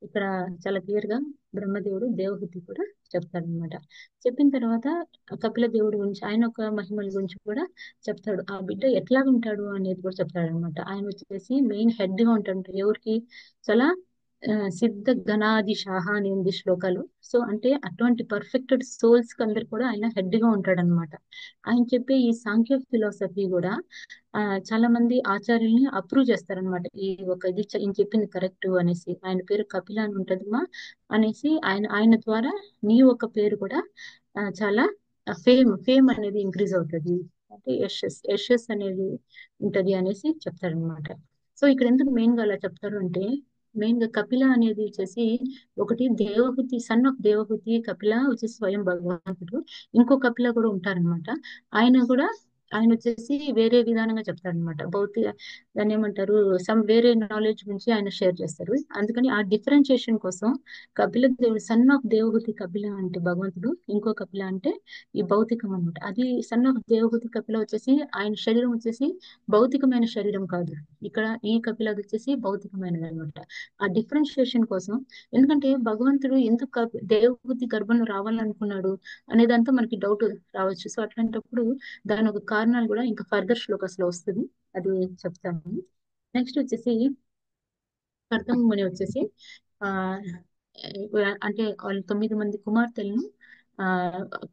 ఇక్కడ చాలా క్లియర్ గా బ్రహ్మదేవుడు దేవహూతి కూడా చెప్తాడనమాట. చెప్పిన తర్వాత కపిల దేవుడి గురించి ఆయన ఒక మహిమల గురించి కూడా చెప్తాడు. ఆ బిడ్డ ఎట్లా ఉంటాడు అనేది కూడా చెప్తాడు అనమాట. ఆయన వచ్చేసి మెయిన్ హెడ్ గా ఉంటాడు ఎవరికి, చాలా సిద్ధ గణాది షాహ అని ఉంది శ్లోకాలు. సో అంటే అటువంటి పర్ఫెక్టెడ్ సోల్స్ కి అందరు కూడా ఆయన హెడ్ గా ఉంటాడు అనమాట. ఆయన చెప్పే ఈ సాంఖ్య ఫిలాసఫీ కూడా ఆ చాలా మంది ఆచార్యుల్ని అప్రూవ్ చేస్తారనమాట. ఈ ఒక ఇది ఈయన చెప్పింది కరెక్ట్ అనేసి. ఆయన పేరు కపిల అని ఉంటదమ్మా అనేసి ఆయన ద్వారా నీ ఒక పేరు కూడా చాలా ఫేమ్ అనేది ఇంక్రీజ్ అవుతుంది. అంటే యశస్ అనేది ఉంటది అనేసి చెప్తారనమాట. సో ఇక్కడ ఎందుకు మెయిన్ గా అలా చెప్తారు అంటే, మెయిన్ గా కపిల అనేది వచ్చేసి ఒకటి దేవహూతి, సన్ ఆఫ్ దేవహూతి కపిల వచ్చేసి స్వయం భగవంతుడు. ఇంకో కపిల కూడా ఉంటారనమాట. ఆయన కూడా ఆయన వచ్చేసి వేరే విధానంగా చెప్తారనమాట. భౌతిక దాన్ని ఏమంటారు, వేరే నాలెడ్జ్ గురించి ఆయన షేర్ చేస్తారు. అందుకని ఆ డిఫరెన్షియేషన్ కోసం కపిల దేవుడు, సన్ ఆఫ్ దేవహూతి కపిల అంటే భగవంతుడు, ఇంకో కపిల అంటే ఈ భౌతికం అనమాట. అది సన్ ఆఫ్ దేవహూతి కపిల వచ్చేసి ఆయన శరీరం వచ్చేసి భౌతికమైన శరీరం కాదు. ఇక్కడ ఈ కపిల వచ్చేసి భౌతికమైనది అనమాట. ఆ డిఫరెన్షియేషన్ కోసం, ఎందుకంటే భగవంతుడు ఎందుకు దేవహూతి గర్భంలో రావాలనుకున్నాడు అనేదంతా మనకి డౌట్ రావచ్చు. సో అట్లాంటప్పుడు దాని ఒక కారణాలు కూడా ఇంకా ఫర్దర్ శ్లోకాస్ లో వస్తుంది, అది చెప్తాను. నెక్స్ట్ వచ్చేసి కర్దమ ముని వచ్చేసి ఆ అంటే వాళ్ళు 9 మంది కుమార్తెలను ఆ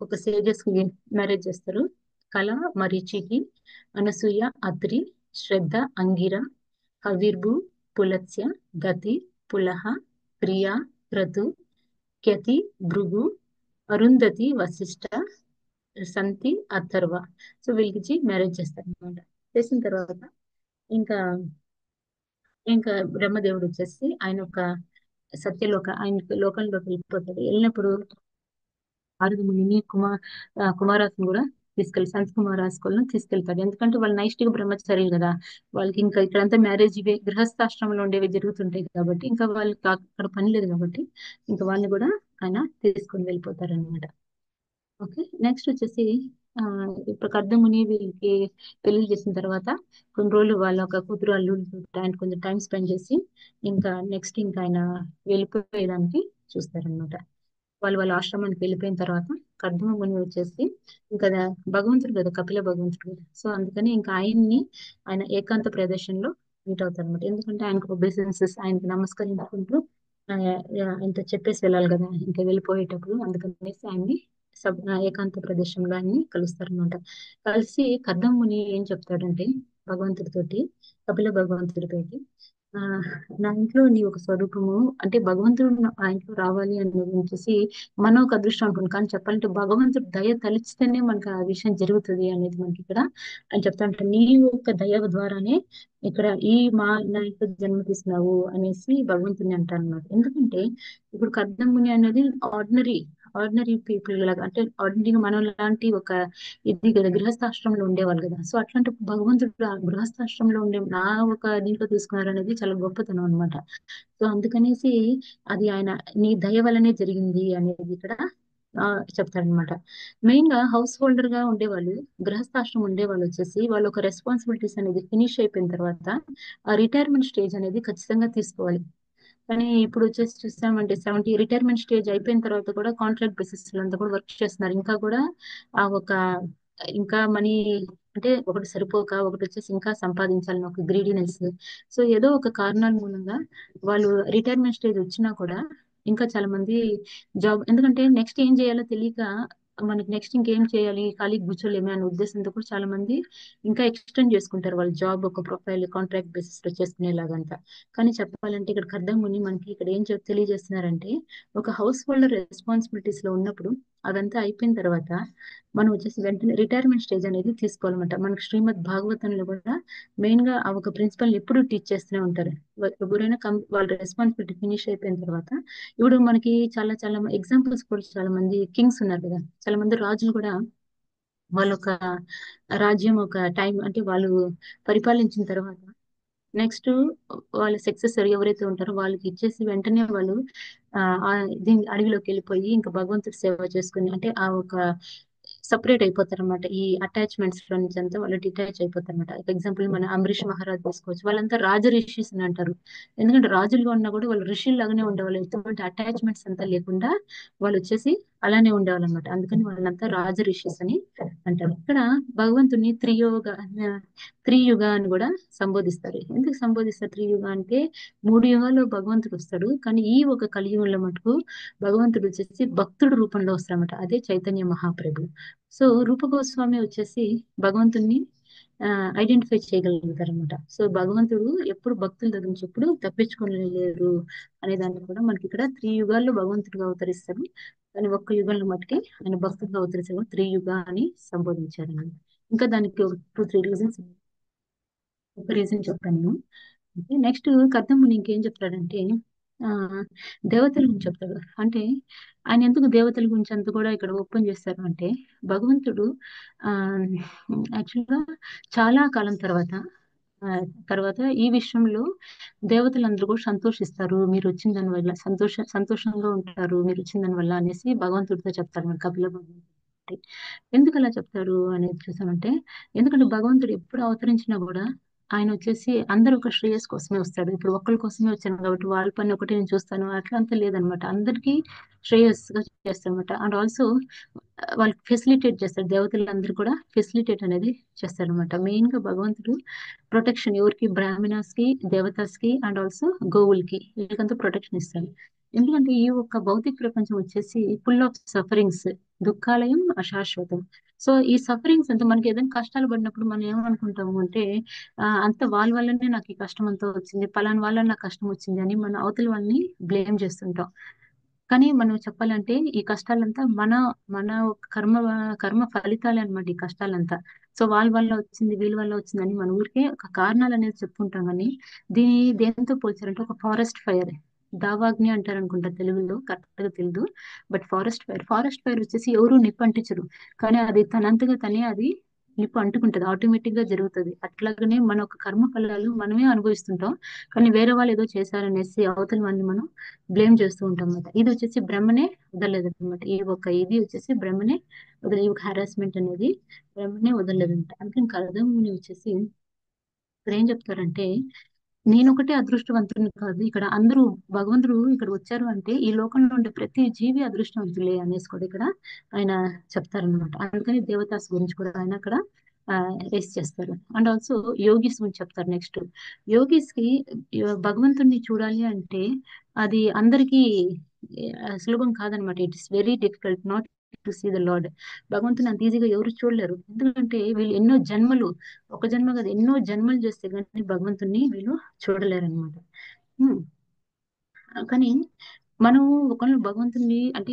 ఒక సేజెస్ కి మ్యారేజ్ చేస్తారు. కళ, మరీచికి, అనసూయ, అత్రి, శ్రద్ధ, అంగిర, హవిర్భు, పులత్స్య, గతి, పులహ, ప్రియ, క్రతు, క్యతి, భృగు, అరుంధతి, వశిష్ఠ, సంతి, అథర్వ. సో వీళ్ళకి మ్యారేజ్ చేస్తారు అనమాట. చేసిన తర్వాత ఇంకా ఇంకా బ్రహ్మదేవుడు వచ్చేసి ఆయన ఒక ఆయన లోకంలోకి వెళ్ళిపోతాడు. వెళ్ళినప్పుడు ఆరుగురిని కుమారాసుని కూడా సంత కుమారాసులను తీసుకెళ్తాడు. ఎందుకంటే వాళ్ళు నైష్టిక బ్రహ్మచారులు కదా, వాళ్ళకి ఇంకా ఇక్కడంతా మ్యారేజ్ ఇవే గృహస్థాశ్రమంలో ఉండేవి జరుగుతుంటాయి కాబట్టి ఇంకా వాళ్ళకి అక్కడ పని లేదు కాబట్టి ఇంకా వాళ్ళని కూడా ఆయన తీసుకొని వెళ్ళిపోతారు అనమాట. ఓకే. నెక్స్ట్ వచ్చేసి ఆ ఇప్పుడు కర్దముని వీళ్ళకి పెళ్లి చేసిన తర్వాత కొన్ని రోజులు వాళ్ళ ఒక కూతురు అల్లుడు ఆయన కొంచెం టైం స్పెండ్ చేసి ఇంకా నెక్స్ట్ ఇంకా ఆయన వెళ్ళిపోయేదానికి చూస్తారనమాట. వాళ్ళ ఆశ్రమానికి వెళ్ళిపోయిన తర్వాత కర్దమ ముని వచ్చేసి ఇంకా భగవంతుడు కదా, కపిల భగవంతుడు కదా, సో అందుకని ఇంకా ఆయన ఏకాంత ప్రదేశంలో మీట్ అవుతారు అనమాట. ఎందుకంటే ఆయనకు బిజినెసెస్ ఆయనకు నమస్కరించుకుంటూ ఆ, ఆయనతో చెప్పేసి వెళ్ళాలి కదా ఇంకా వెళ్ళిపోయేటప్పుడు, అందుకనేసి ఆయన్ని ఏకాంత ప్రదేశంలో ఆయన్ని కలుస్తారనమాట. కలిసి కర్దమ ముని ఏం చెప్తాడంటే భగవంతుడితోటి, కపిల భగవంతుడితోటి, ఆ నా ఇంట్లో నీ ఒక స్వరూపము అంటే భగవంతుడు ఆ ఇంట్లో రావాలి అనేది వచ్చేసి మనం ఒక అదృష్టం అనుకోండి, కానీ చెప్పాలంటే భగవంతుడు దయ తలిస్తేనే మనకు ఆ విషయం జరుగుతుంది అనేది మనకి ఇక్కడ అని చెప్తా ఉంటారు. నీ యొక్క దయ ద్వారానే ఇక్కడ నా ఇంట్లో జన్మ తీసినావు అనేసి భగవంతుని అంటారు అన్నమాట. ఎందుకంటే ఇప్పుడు కర్దముని అనేది ఆర్డినరీ పీపుల్ లాగా, అంటే ఆర్డినరీగా మనం లాంటి ఒక ఇది కదా, గృహస్థాశ్రమంలో ఉండేవాళ్ళు కదా. సో అట్లాంటి భగవంతుడు ఆ గృహస్థాశ్రమంలో ఉండే నా ఒక దీంట్లో తీసుకున్నారు అనేది చాలా గొప్పతనం అనమాట. సో అందుకనేసి అది ఆయన నీ దయ వల్లనే జరిగింది అనేది ఇక్కడ ఆ చెప్తారనమాట. మెయిన్ గా హౌస్ హోల్డర్ గా ఉండేవాళ్ళు, గృహస్థాశ్రమం ఉండేవాళ్ళు వచ్చేసి వాళ్ళ ఒక రెస్పాన్సిబిలిటీస్ అనేది ఫినిష్ అయిపోయిన తర్వాత ఆ రిటైర్మెంట్ స్టేజ్ అనేది ఖచ్చితంగా తీసుకోవాలి. కానీ ఇప్పుడు వచ్చేసి చూస్తామంటే 70 రిటైర్మెంట్ స్టేజ్ అయిపోయిన తర్వాత కూడా కాంట్రాక్ట్ బేసిస్ అంతా కూడా వర్క్ చేస్తున్నారు. ఇంకా కూడా ఆ ఒక ఇంకా మనీ అంటే ఒకటి సరిపోక ఒకటి వచ్చేసి ఇంకా సంపాదించాలని ఒక గ్రీడీనెస్. సో ఏదో ఒక కారణాల మూలంగా వాళ్ళు రిటైర్మెంట్ స్టేజ్ వచ్చినా కూడా ఇంకా చాలా మంది జాబ్, ఎందుకంటే నెక్స్ట్ ఏం చేయాలో తెలియక మనకి నెక్స్ట్ ఇంకేం చేయాలి ఖాళీ కూర్చోలేమే అనే ఉద్దేశంతో కూడా చాలా మంది ఇంకా ఎక్స్టెండ్ చేసుకుంటారు వాళ్ళ జాబ్ ఒక ప్రొఫైల్ కాంట్రాక్ట్ బేసిస్ లో చేసుకునేలాగంతా. కానీ చెప్పాలంటే ఇక్కడ కర్దముని మనకి ఇక్కడ ఏం తెలియజేస్తున్నారంటే, ఒక హౌస్ హోల్డర్ రెస్పాన్సిబిలిటీస్ లో ఉన్నప్పుడు అదంతా అయిపోయిన తర్వాత మనం వచ్చేసి వెంటనే రిటైర్మెంట్ స్టేజ్ అనేది తీసుకోవాలన్నమాట. మనకి శ్రీమద్ భాగవతంలో కూడా మెయిన్ గా ఆ ఒక ప్రిన్సిపల్ ఎప్పుడు టీచ్ చేస్తూనే ఉంటారు. ఎవరైనా వాళ్ళ రెస్పాన్సిబిలిటీ ఫినిష్ అయిపోయిన తర్వాత, ఇప్పుడు మనకి చాలా చాలా ఎగ్జాంపుల్స్ కూడా చాలా మంది కింగ్స్ ఉన్నారు కదా, చాలా మంది రాజులు కూడా వాళ్ళొక రాజ్యం ఒక టైం అంటే వాళ్ళు పరిపాలించిన తర్వాత నెక్స్ట్ వాళ్ళ సక్సెసర్ ఎవరైతే ఉంటారో వాళ్ళకి ఇచ్చేసి వెంటనే వాళ్ళు ఆ ఆ దీని అడవిలోకి వెళ్ళిపోయి ఇంకా భగవంతుడి సేవ చేసుకుని అంటే ఆ ఒక సపరేట్ అయిపోతారు అనమాట. ఈ అటాచ్మెంట్స్ లో నుంచి అంతా వాళ్ళు డిటాచ్ అయిపోతారు అనమాట. ఫర్ ఎగ్జాంపుల్ మన అంబరీష్ మహారాజ్ తీసుకోవచ్చు. వాళ్ళంతా రాజ రిషిస్ అని అంటారు. ఎందుకంటే రాజులుగా ఉన్నా కూడా వాళ్ళు ఋషులు లాగానే ఉండేవాళ్ళు. ఎటువంటి అటాచ్మెంట్స్ అంతా లేకుండా వాళ్ళు వచ్చేసి అలానే ఉండేవాళ్ళు అనమాట. అందుకని వాళ్ళంతా రాజ రిషిస్ అని అంటారు. ఇక్కడ భగవంతుని త్రియుగ అని కూడా సంబోధిస్తారు. ఎందుకు సంబోధిస్తారు త్రియుగ అంటే 3 యుగాల్లో భగవంతుడు వస్తాడు. కానీ ఈ ఒక కలియుగంలో మటుకు భగవంతుడు వచ్చేసి భక్తుడు రూపంలో వస్తాడనమాట. అదే చైతన్య మహాప్రభు. సో రూప గోస్వామి వచ్చేసి భగవంతుణ్ణి ఐడెంటిఫై చేయగలుగుతారనమాట. సో భగవంతుడు ఎప్పుడు భక్తుల దగ్గర నుంచి ఎప్పుడు తప్పించుకోలేరు అనే దాన్ని కూడా మనకి ఇక్కడ 3 యుగాల్లో భగవంతుడిగా అవతరిస్తారు. కానీ ఒక్క యుగంలో మటుకి ఆయన భక్తుడిగా అవతరిస్తారు. త్రియుగ అని సంబోధించారు అన్నమాట. ఇంకా దానికి ఒక 2, 3 రీజన్స్. ఒక రీజన్ చెప్తాను. నెక్స్ట్ కర్దముని ఇంకేం చెప్తాడంటే ఆ దేవతల గురించి చెప్తాడు. అంటే ఆయన ఎందుకు దేవతల గురించి అంత కూడా ఇక్కడ ఓపెన్ చేస్తారు అంటే భగవంతుడు ఆ యాక్చువల్ గా చాలా కాలం ఆ, తర్వాత ఈ విషయంలో దేవతలందరూ కూడా సంతోషిస్తారు. మీరు వచ్చిన దాని వల్ల సంతోషంగా ఉంటారు మీరు వచ్చిన దాని వల్ల అనేసి భగవంతుడితో చెప్తారు మన కపిల భగవంతుడు. ఎందుకు అలా చెప్తారు అనేది చూసామంటే ఎందుకంటే భగవంతుడు ఎప్పుడు అవతరించినా కూడా ఆయన వచ్చేసి అందరూ ఒక శ్రేయస్ కోసమే వస్తాడు. ఇప్పుడు ఒక్కరి కోసమే వచ్చాను కాబట్టి వాళ్ళ పని ఒకటి నేను చూస్తాను అట్లా అంతా లేదనమాట. అందరికీ శ్రేయస్ గా చేస్తారనమాట. అండ్ ఆల్సో వాళ్ళకి ఫెసిలిటేట్ చేస్తారు. దేవతలందరూ కూడా ఫెసిలిటేట్ అనేది చేస్తారనమాట. మెయిన్ గా భగవంతుడు ప్రొటెక్షన్ ఎవరికి బ్రాహ్మణాస్ కి దేవతాస్ కి అండ్ ఆల్సో గోవులకి వీళ్ళకంతా ప్రొటెక్షన్ ఇస్తారు. ఎందుకంటే ఈ ఒక్క భౌతిక ప్రపంచం వచ్చేసి ఫుల్ ఆఫ్ సఫరింగ్స్, దుఃఖాలయం అశాశ్వతం. సో ఈ సఫరింగ్స్ అంతా మనకి ఏదైనా కష్టాలు పడినప్పుడు మనం ఏమనుకుంటాము అంటే అంత వాళ్ళ వల్లనే నాకు ఈ కష్టం అంతా వచ్చింది, పలానా వాళ్ళ నాకు కష్టం వచ్చింది అని మన అవతల వాళ్ళని బ్లేమ్ చేస్తుంటాం. కానీ మనం చెప్పాలంటే ఈ కష్టాలంతా మన కర్మ కర్మ ఫలితాలే అన్నమాట ఈ కష్టాలంతా. సో వాళ్ళ వల్ల వచ్చింది వీళ్ళ వల్ల వచ్చిందని మన ఊరికే ఒక కారణాలు అనేది చెప్పుకుంటాం. కానీ దీని దేంతో పోల్చారంటే ఒక ఫారెస్ట్ ఫైర్, దావాగ్ని అంటారు అనుకుంటా తెలుగులో, కరెక్ట్ గా తెలియదు. బట్ ఫారెస్ట్ ఫైర్ వచ్చేసి ఎవరు నిప్పు అంటించరు. కానీ అది తనంతగా తనే అది నిప్పు అంటుకుంటది, ఆటోమేటిక్ గా జరుగుతుంది. అట్లాగనే మన ఒక కర్మ ఫలాలు మనమే అనుభవిస్తుంటాం. కానీ వేరే వాళ్ళు ఏదో చేశారనేసి అవతల వాళ్ళని మనం బ్లేమ్ చేస్తూ ఉంటాం అన్నమాట. ఇది వచ్చేసి బ్రహ్మనే వదలలేదు అనమాట. ఇది వచ్చేసి బ్రహ్మనే వదిలే ఈ ఒక హారాస్మెంట్ అనేది బ్రహ్మనే వదలలేదంట. అందుకని కర్దముని వచ్చేసి ఇక్కడ ఏం చెప్తారంటే నేను ఒకటే అదృష్టవంతుని కాదు, ఇక్కడ అందరూ భగవంతుడు ఇక్కడ వచ్చారు అంటే ఈ లోకంలో ఉండే ప్రతి జీవి అదృష్టవంతులే అనేసి కూడా ఇక్కడ ఆయన చెప్తారనమాట. అందుకని దేవతాస్ గురించి కూడా ఆయన అక్కడ రేస్ చేస్తారు. అండ్ ఆల్సో యోగిస్ గురించి చెప్తారు. నెక్స్ట్ యోగిస్ కి భగవంతుడిని చూడాలి అంటే అది అందరికీ సులభం కాదనమాట. It is very difficult not to see the lord. భగవంతుని అంత ఈజీగా ఎవరు చూడలేరు. ఎందుకంటే వీళ్ళు ఎన్నో జన్మలు, ఒక జన్మ కాదు ఎన్నో జన్మలు చేస్తే కానీ భగవంతుని వీళ్ళు చూడలేరు అనమాట. కానీ మనం ఒకళ్ళు భగవంతుని అంటే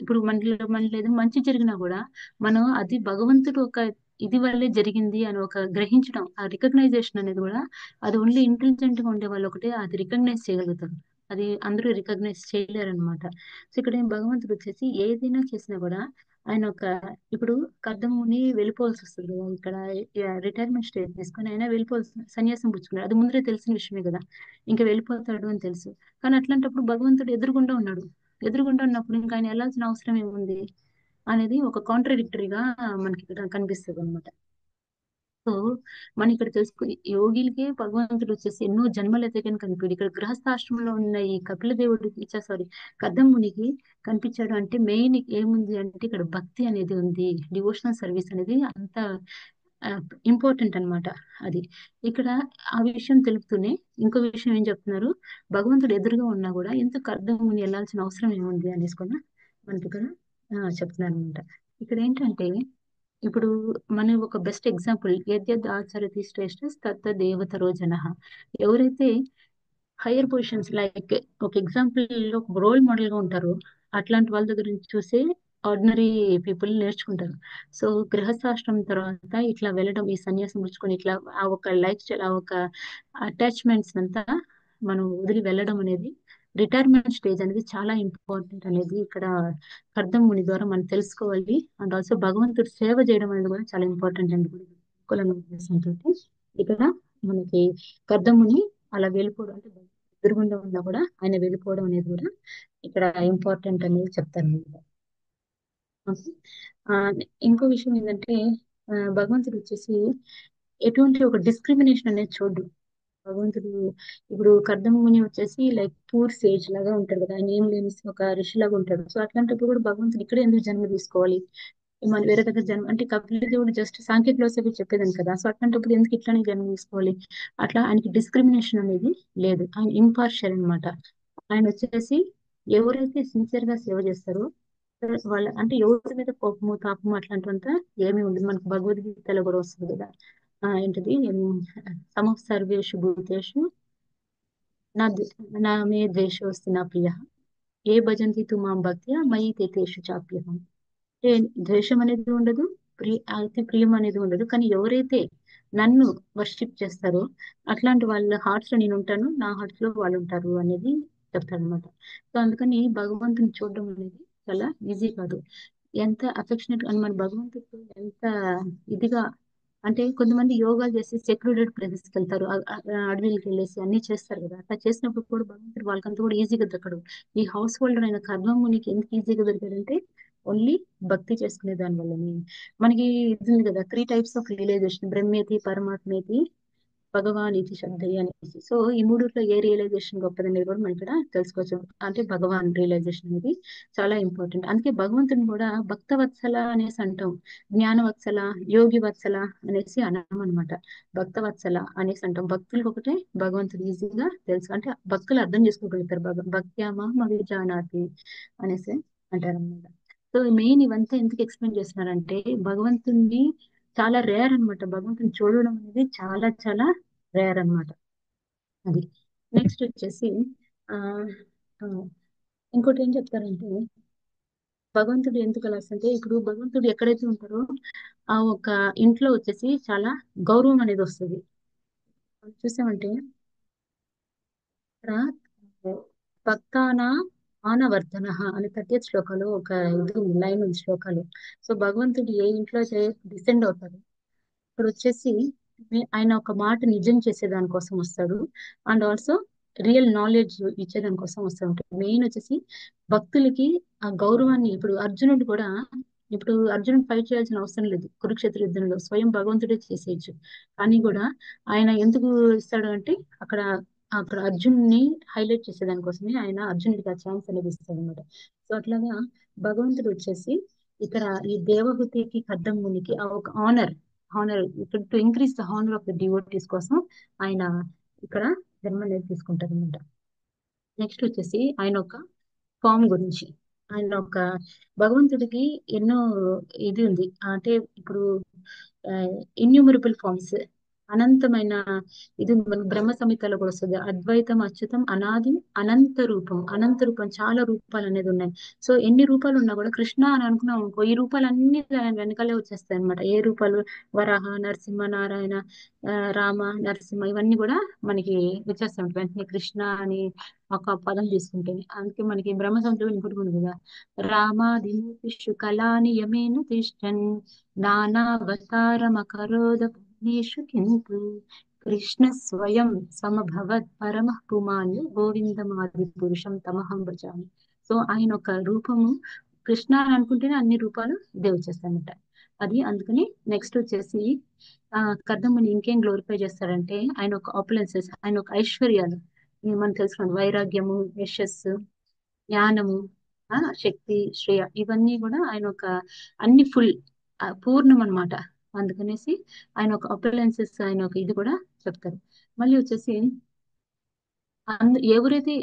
ఇప్పుడు మనలో ఏదైనా మంచి జరిగినా కూడా మనం అది భగవంతుడు ఒక ఇది వల్లే జరిగింది అని ఒక గ్రహించడం, ఆ రికగ్నైజేషన్ అనేది కూడా అది ఓన్లీ ఇంటెలిజెంట్ గా ఉండే వాళ్ళు ఒకటే అది రికగ్నైజ్ చేయగలుగుతారు. అది అందరూ రికగ్నైజ్ చేయలేరు అనమాట. సో ఇక్కడ భగవంతుడు వచ్చేసి ఏదైనా చేసినా కూడా ఆయన ఒక ఇప్పుడు కర్దముని వెళ్ళిపోవాల్సి వస్తుంది కదా. ఇక్కడ రిటైర్మెంట్ స్టేజ్ తీసుకొని ఆయన వెళ్ళిపోవాల్సి సన్యాసం పుచ్చుకున్నాడు. అది ముందరే తెలిసిన విషయమే కదా. ఇంకా వెళ్ళిపోతాడు అని తెలుసు. కానీ అట్లాంటప్పుడు భగవంతుడు ఎదురుగుండా ఉన్నాడు. ఎదురుగుండా ఉన్నప్పుడు ఇంకా ఆయన వెళ్ళాల్సిన అవసరం ఏముంది అనేది ఒక కాంట్రడిక్టరీగా మనకి ఇక్కడ కనిపిస్తుంది అనమాట. సో మనం ఇక్కడ తెలుసుకో యోగిలకే భగవంతుడు వచ్చేసి ఎన్నో జన్మలు అయితే కానీ కనిపించాడు. ఇక్కడ గృహస్థాశ్రమంలో ఉన్న ఈ కపిల దేవుడికి సారీ కర్దమునికి కనిపించాడు అంటే మెయిన్ ఏముంది అంటే ఇక్కడ భక్తి అనేది ఉంది, డివోషనల్ సర్వీస్ అనేది అంత ఇంపార్టెంట్ అన్నమాట. అది ఇక్కడ ఆ విషయం తెలుపుతూనే ఇంకో విషయం ఏం చెప్తున్నారు, భగవంతుడు ఎదురుగా ఉన్నా కూడా ఎందుకు అర్ధముని వెళ్ళాల్సిన అవసరం ఏముంది అనేసి కూడా మనకి ఇక్కడ చెప్తున్నారు అనమాట. ఇక్కడ ఏంటంటే ఇప్పుడు మన ఒక బెస్ట్ ఎగ్జాంపుల్ యద్యద్ ఆచరతి శ్రేష్ఠ తత్త దేవతరో జనః. ఎవరైతే హైయర్ పొజిషన్స్ లైక్ ఒక ఎగ్జాంపుల్ ఒక రోల్ మోడల్ గా ఉంటారు అట్లాంటి వాళ్ళ దగ్గర నుంచి చూసి ఆర్డినరీ పీపుల్ నేర్చుకుంటారు. సో గృహస్థాశ్రమం తర్వాత ఇట్లా వెళ్ళడం, ఈ సన్యాసం పుచ్చుకొని ఇట్లా ఆ ఒక లైఫ్ స్టైల్ ఆ ఒక అటాచ్మెంట్స్ అంతా మనం వదిలి వెళ్ళడం అనేది రిటైర్మెంట్ స్టేజ్ అనేది చాలా ఇంపార్టెంట్ అనేది ఇక్కడ కర్దం ముని ద్వారా మనం తెలుసుకోవాలి. అండ్ ఆల్సో భగవంతుడు సేవ చేయడం అనేది కూడా చాలా ఇంపార్టెంట్ అండి కులం ఉద్దేశంతో ఇక్కడ మనకి కర్దం ముని అలా వెళ్ళిపోవడం అంటే ఎదురుగుండా ఉన్నా కూడా ఆయన వెళ్ళిపోవడం అనేది కూడా ఇక్కడ ఇంపార్టెంట్ అనేది చెప్తారు. ఓకే. ఆ, ఇంకో విషయం ఏంటంటే భగవంతుడు వచ్చేసి ఎటువంటి ఒక డిస్క్రిమినేషన్ అనేది చూడు. భగవంతుడు ఇప్పుడు కర్దముని వచ్చేసి లైక్ పూర్ సేజ్ లాగా ఉంటాడు కదా, ఆయన ఏం లేని ఒక ఋషి లాగా ఉంటాడు. సో అట్లాంటప్పుడు కూడా భగవంతుడు ఇక్కడ ఎందుకు జన్మ తీసుకోవాలి, మన వేరే దగ్గర జన్మ అంటే కపిల దేవుడు జస్ట్ సాంఖ్య ఫిలాసఫీ చెప్పేదాన్ని కదా. సో అట్లాంటప్పుడు ఎందుకు ఇట్లానే జన్మ తీసుకోవాలి. అట్లా ఆయనకి డిస్క్రిమినేషన్ అనేది లేదు, ఆయన ఇంపార్షియల్ అన్నమాట. ఆయన వచ్చేసి ఎవరైతే సిన్సియర్ గా సేవ చేస్తారో వాళ్ళ అంటే ఎవరి మీద కోపము తాపము అట్లాంటివంతా ఏమీ ఉండదు. మనకు భగవద్గీతలో కూడా వస్తుంది కదా, ఏంటిది సమ సర్వేషు భూతేషు నా నా మే ద్వేషోస్తి నా ప్రియ ఏ భజంతి తు మాం భక్త్యా మయి తే తేషు చాప్యహం. అంటే ద్వేషం అనేది ఉండదు, అయితే ప్రియం అనేది ఉండదు. కానీ ఎవరైతే నన్ను వర్షిప్ చేస్తారో అట్లాంటి వాళ్ళ హార్ట్స్ లో నేను ఉంటాను, నా హార్ట్స్ లో వాళ్ళు ఉంటారు అనేది చెప్తారు అనమాట. సో అందుకని భగవంతుని చూడడం అనేది చాలా ఈజీ కాదు. ఎంత అఫెక్షనేట్ అని మన భగవంతుడితో ఎంత ఇదిగా అంటే కొంతమంది యోగాలు చేసి సెక్లూడెడ్ ప్లేసెస్కి వెళ్తారు, అడవికి వెళ్ళేసి అన్ని చేస్తారు కదా. అట్లా చేసినప్పుడు కూడా భగవంతుడు వాళ్ళకంతా కూడా ఈజీగా దక్కడు. ఈ హౌస్ హోల్డర్ అయిన కర్మమునికి ఎందుకు ఈజీగా దొరికాడంటే ఓన్లీ భక్తి చేసుకునే దాని వల్లనే. మనకి ఇది ఉంది కదా, 3 టైప్స్ ఆఫ్ రియలైజేషన్, బ్రహ్మేతి పరమాత్మేతి భగవాన్ ఇది శ్రద్ధయ్య అనేసి. సో ఈ మూడిట్లో ఏ రియలైజేషన్ గొప్పదనేది కూడా మనం ఇక్కడ తెలుసుకోవచ్చు. అంటే భగవాన్ రియలైజేషన్ అనేది చాలా ఇంపార్టెంట్. అందుకే భగవంతుని కూడా భక్త వత్సల అనేసి అంటాం, జ్ఞాన వత్సల, యోగి వత్సల అనేసి అనం అనమాట. భక్త వత్సల అనేసి అంటాం, భక్తులకు ఒకటే భగవంతుడు ఈజీగా తెలుసు అంటే భక్తులు అర్థం చేసుకోగలుగుతారు. భక్త్యామా జానాతి అనేసి అంటారు అనమాట. సో మెయిన్ ఇవంతా ఎందుకు ఎక్స్ప్లెయిన్ చేస్తున్నారంటే భగవంతుని చాలా రేర్ అన్నమాట. భగవంతుని చూడడం అనేది చాలా చాలా రేర్ అన్నమాట. అది నెక్స్ట్ వచ్చేసి ఆ ఆ, ఇంకోటి ఏం చెప్తారంటే భగవంతుడు ఎందుకు అలా అంటే ఇప్పుడు భగవంతుడు ఎక్కడైతే ఉంటారో ఆ ఒక ఇంట్లో వచ్చేసి చాలా గౌరవం అనేది వస్తుంది. చూసామంటే ఇక్కడ భక్తానా మానవర్ధన అనే 30th శ్లోకాలు ఒక ఇది లైన్ ఉంది శ్లోకాలు. సో భగవంతుడు ఏ ఇంట్లో డిసెండ్ అవుతారు ఇక్కడ వచ్చేసి ఆయన ఒక మాట నిజం చేసేదాని కోసం వస్తాడు. అండ్ ఆల్సో రియల్ నాలెడ్జ్ ఇచ్చేదాని కోసం వస్తూ ఉంటాడు. మెయిన్ వచ్చేసి భక్తులకి ఆ గౌరవాన్ని ఇప్పుడు అర్జునుడు కూడా ఇప్పుడు అర్జునుడు ఫైట్ చేయాల్సిన అవసరం లేదు కురుక్షేత్ర యుద్ధంలో, స్వయం భగవంతుడే చేసేయచ్చు. కానీ కూడా ఆయన ఎందుకు ఇస్తాడు అంటే అక్కడ అక్కడ అర్జున్ని హైలైట్ చేసేదాని కోసమే ఆయన అర్జునుడికి ఆ ఛాన్స్ అనేది ఇస్తాడు అనమాట. సో అట్లాగా భగవంతుడు వచ్చేసి ఇక్కడ ఈ దేవహూతికి కర్దమునికి ఆ ఒక హానర్ ఇక్కడ to increase the honour of the devotees కోసం ఆయన ఇక్కడ జన్మ అనేది తీసుకుంటారు అనమాట. నెక్స్ట్ వచ్చేసి ఆయన ఒక ఫామ్ గురించి, ఆయన ఒక భగవంతుడికి ఎన్నో ఇది ఉంది అంటే ఇప్పుడు ఇన్యూమరబుల్ ఫార్మ్స్, అనంతమైన ఇది ఉంది. మనకి బ్రహ్మ సంహితలో కూడా వస్తుంది అద్వైతం అచ్యుతం అనాది అనంత రూపం. అనంత రూపం చాలా రూపాలు అనేది ఉన్నాయి. సో ఎన్ని రూపాలు ఉన్నా కూడా కృష్ణ అని అనుకున్నాం అనుకో ఈ రూపాలు అన్ని దాని వెనకాలే వచ్చేస్తాయి అనమాట. ఏ రూపాలు వరాహ నరసింహ నారాయణ రామ నరసింహ ఇవన్నీ కూడా మనకి వచ్చేస్తాయి ఉంటాయి వెంటనే కృష్ణ అని ఒక పదం తీసుకుంటేనే. అందుకే మనకి బ్రహ్మ సంహితలో ఇంకోటి ఉంది కదా, రామాదిషు కళాని యమేను తిష్టన్ నానావతారమకరోద పుణ్యేషు కింతు కృష్ణ స్వయం సమభవత్ పరమ పుమాన్ గోవిందమాది పురుషం తమహం భజామి. సో ఆయన ఒక రూపము కృష్ణ అని అనుకుంటేనే అన్ని రూపాలు ఇదే వచ్చేస్తాయన్నమాట. అది అందుకని నెక్స్ట్ వచ్చేసి ఆ కర్దమ్మని ఇంకేం గ్లోరిఫై చేస్తారంటే ఆయన ఒక ఆపులెన్సెస్, ఆయన ఒక ఐశ్వర్యాలు మనం తెలుసుకోండి, వైరాగ్యము, యశస్సు, జ్ఞానము, శక్తి, శ్రేయ ఇవన్నీ కూడా ఆయన ఒక అన్ని ఫుల్ పూర్ణం అన్నమాట. అందుకనేసి ఆయన ఒక అపలయన్సెస్ ఆయన ఒక ఇది కూడా చెప్తారు. మళ్ళీ వచ్చేసి ఎవరైతే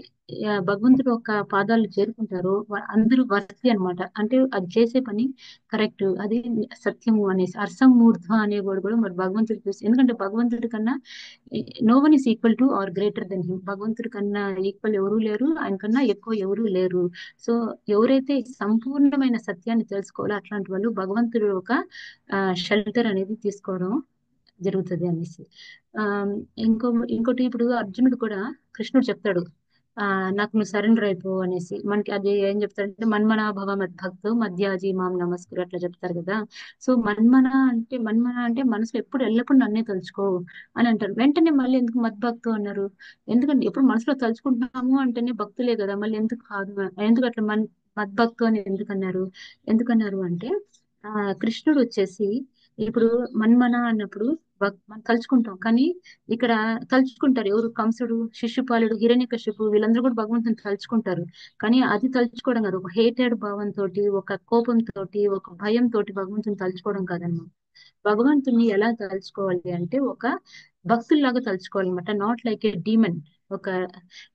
భగవంతుడు ఒక పాదాలు చేరుకుంటారో అందరూ వర్తి అన్నమాట. అంటే అది చేసే పని కరెక్ట్, అది సత్యము అనేసి అర్సమూర్ధ అనేవాడు కూడా మరి భగవంతుడు చూసి, ఎందుకంటే భగవంతుడి కన్నా no one is equal to or greater than him. భగవంతుడి కన్నా ఈక్వల్ ఎవరూ లేరు, ఆయన కన్నా ఎక్కువ ఎవరూ లేరు. సో ఎవరైతే సంపూర్ణమైన సత్యాన్ని తెలుసుకోవాలో అట్లాంటి వాళ్ళు భగవంతుడు ఒక షెల్టర్ అనేది తీసుకోవడం జరుగుతుంది అనేసి. ఆ ఇంకోటి ఇప్పుడు అర్జునుడు కూడా కృష్ణుడు చెప్తాడు ఆ నాకు నువ్వు సరెండర్ అయిపో అనేసి మనకి అది ఏం చెప్తారంటే మన్మనాభవ మద్భక్తు మధ్యాజీ మాం నమస్కురు అట్లా చెప్తారు కదా. సో మన్మన అంటే మనసులో ఎప్పుడు ఎల్లప్పుడు నన్నే తలుచుకో అని అంటారు. వెంటనే మళ్ళీ ఎందుకు మద్భక్తు అన్నారు? ఎందుకంటే ఎప్పుడు మనసులో తలుచుకుంటున్నాము అంటేనే భక్తులే కదా, మళ్ళీ ఎందుకు కాదు, ఎందుకు అట్లా మద్భక్తు అని ఎందుకన్నారు అంటే ఆ కృష్ణుడు వచ్చేసి ఇప్పుడు మన్మన అన్నప్పుడు మనం తలుచుకుంటాం, కానీ ఇక్కడ తలుచుకుంటారు ఎవరు? కంసుడు, శిశుపాలుడు, హిరణ్యకశిపు వీళ్ళందరూ కూడా భగవంతుని తలుచుకుంటారు. కానీ అది తలుచుకోవడం కాదు, ఒక హేటెడ్ భావంతో, ఒక కోపంతో, ఒక భయంతో భగవంతుని తలుచుకోవడం కాదన్నమాట. భగవంతుని ఎలా తలుచుకోవాలి అంటే ఒక భక్తుల్లాగా తలుచుకోవాలన్నమాట, నాట్ లైక్ ఏ డీమన్. ఒక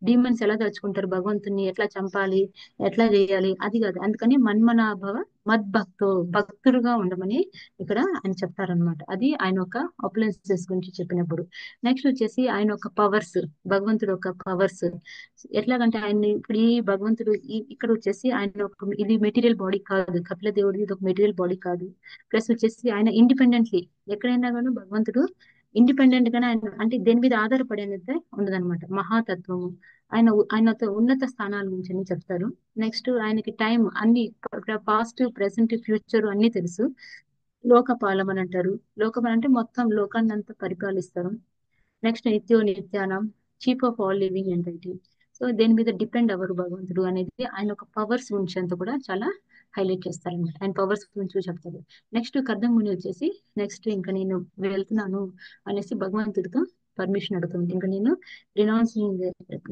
డీమన్స్ ఎలా తలుచుకుంటారు భగవంతుని, ఎట్లా చంపాలి, ఎట్లా చేయాలి, అది కాదు. అందుకని మన్మనాభవ మద్భక్తో, భక్తుడుగా ఉండమని ఇక్కడ ఆయన చెప్తారనమాట. అది ఆయన ఒక అప్లయన్సెస్ గురించి చెప్పినప్పుడు. నెక్స్ట్ వచ్చేసి ఆయన ఒక పవర్స్, భగవంతుడు ఒక పవర్స్ ఎట్లాగంటే ఆయన ఇప్పుడు ఈ భగవంతుడు ఇక్కడ వచ్చేసి ఆయన ఒక ఇది మెటీరియల్ బాడీ కాదు, కపిల దేవుడిది ఇది ఒక మెటీరియల్ బాడీ కాదు. ప్లస్ వచ్చేసి ఆయన ఇండిపెండెంట్లీ ఎక్కడైనా కానీ భగవంతుడు ఇండిపెండెంట్ గానే ఆయన అంటే దేని మీద ఆధారపడి అనేది ఉండదన్నమాట. మహాతత్వము ఆయనతో ఉన్నత స్థానాల గురించి అని చెప్తారు. నెక్స్ట్ ఆయనకి టైం అన్ని, పాస్ట్ ప్రెసెంట్ ఫ్యూచర్ అన్ని తెలుసు. లోకపాలం అని అంటారు. లోకపాలం అంటే మొత్తం లోకాన్ని అంతా పరిపాలిస్తారు. నెక్స్ట్ నిత్యో నిత్యానం, chief of all living entity. So దేని మీద డిపెండ్ అవ్వరు భగవంతుడు అనేది ఆయన ఒక పవర్స్ గురించి అంతా కూడా చాలా హైలైట్ చేస్తారనమాట. ఆయన పవర్స్ గురించి కూడా చెప్తారు. నెక్స్ట్ కర్దముని వచ్చేసి నెక్స్ట్ ఇంకా నేను వెళ్తున్నాను అనేసి భగవంతుడితో పర్మిషన్ అడుగుతుంది. ఇంకా నేను రినౌన్సింగ్,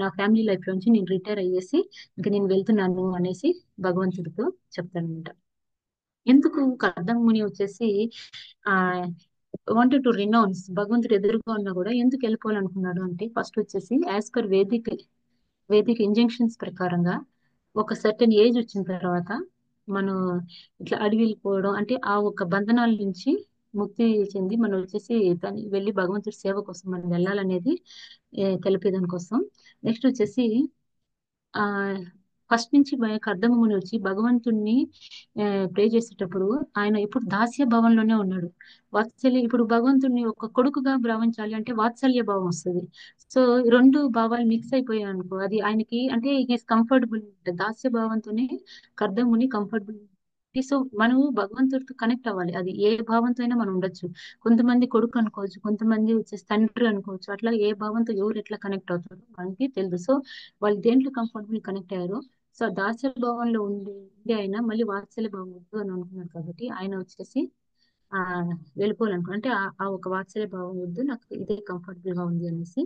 నా ఫ్యామిలీ లైఫ్ నుంచి నేను రిటైర్ అయ్యేసి ఇంకా నేను వెళ్తున్నాను అనేసి భగవంతుడితో చెప్తానమాట. ఎందుకు కర్దముని వచ్చేసి ఆ వాంటెడ్ టు రినౌన్స్, భగవంతుడు ఎదురుగా ఉన్నా కూడా ఎందుకు వెళ్ళిపోవాలనుకున్నాడు అంటే ఫస్ట్ వచ్చేసి యాజ్ పర్ వేదిక్ ఇంజంక్షన్స్ ప్రకారంగా ఒక సర్టెన్ ఏజ్ వచ్చిన తర్వాత మనం ఇట్లా అడవికి పోవడం అంటే ఆ ఒక బంధనాల నుంచి ముక్తి చెంది మనం వచ్చేసి దాన్ని వెళ్ళి భగవంతుడి సేవ కోసం మనం వెళ్ళాలనేది తెలిపేదాని కోసం. నెక్స్ట్ వచ్చేసి ఆ ఫస్ట్ నుంచి కర్దమముని వచ్చి భగవంతుణ్ణి ప్రే చేసేటప్పుడు ఆయన ఇప్పుడు దాస్య భావంలోనే ఉన్నాడు. వాత్సల్య ఇప్పుడు భగవంతుణ్ణి ఒక కొడుకుగా భావించాలి అంటే వాత్సల్య భావం వస్తుంది. సో రెండు భావాలు మిక్స్ అయిపోయాయి అనుకో, అది ఆయనకి అంటే ఈస్ కంఫర్టబుల్, దాస్య భావంతోనే కర్దముని కంఫర్టబుల్. సో మనము భగవంతుడితో కనెక్ట్ అవ్వాలి, అది ఏ భావంతో అయినా మనం ఉండొచ్చు. కొంతమంది కొడుకు అనుకోవచ్చు, కొంతమంది వచ్చేసి తండ్రి అనుకోవచ్చు, అట్లా ఏ భావంతో ఎవరు ఎట్లా కనెక్ట్ అవుతారో మనకి తెలియదు. సో వాళ్ళు దేంట్లో కంఫర్టబుల్ కనెక్ట్ అయ్యారో, సో దాస్య భావంలో ఉండి ఆయన మళ్ళీ వాత్సల్య భావం వద్దు అని అనుకున్నారు కాబట్టి ఆయన వచ్చేసి ఆ వెళ్ళిపోవాలనుకో అంటే ఆ ఒక వాత్సల్య భావం వద్దు, నాకు ఇదే కంఫర్టబుల్ గా ఉంది అనేసి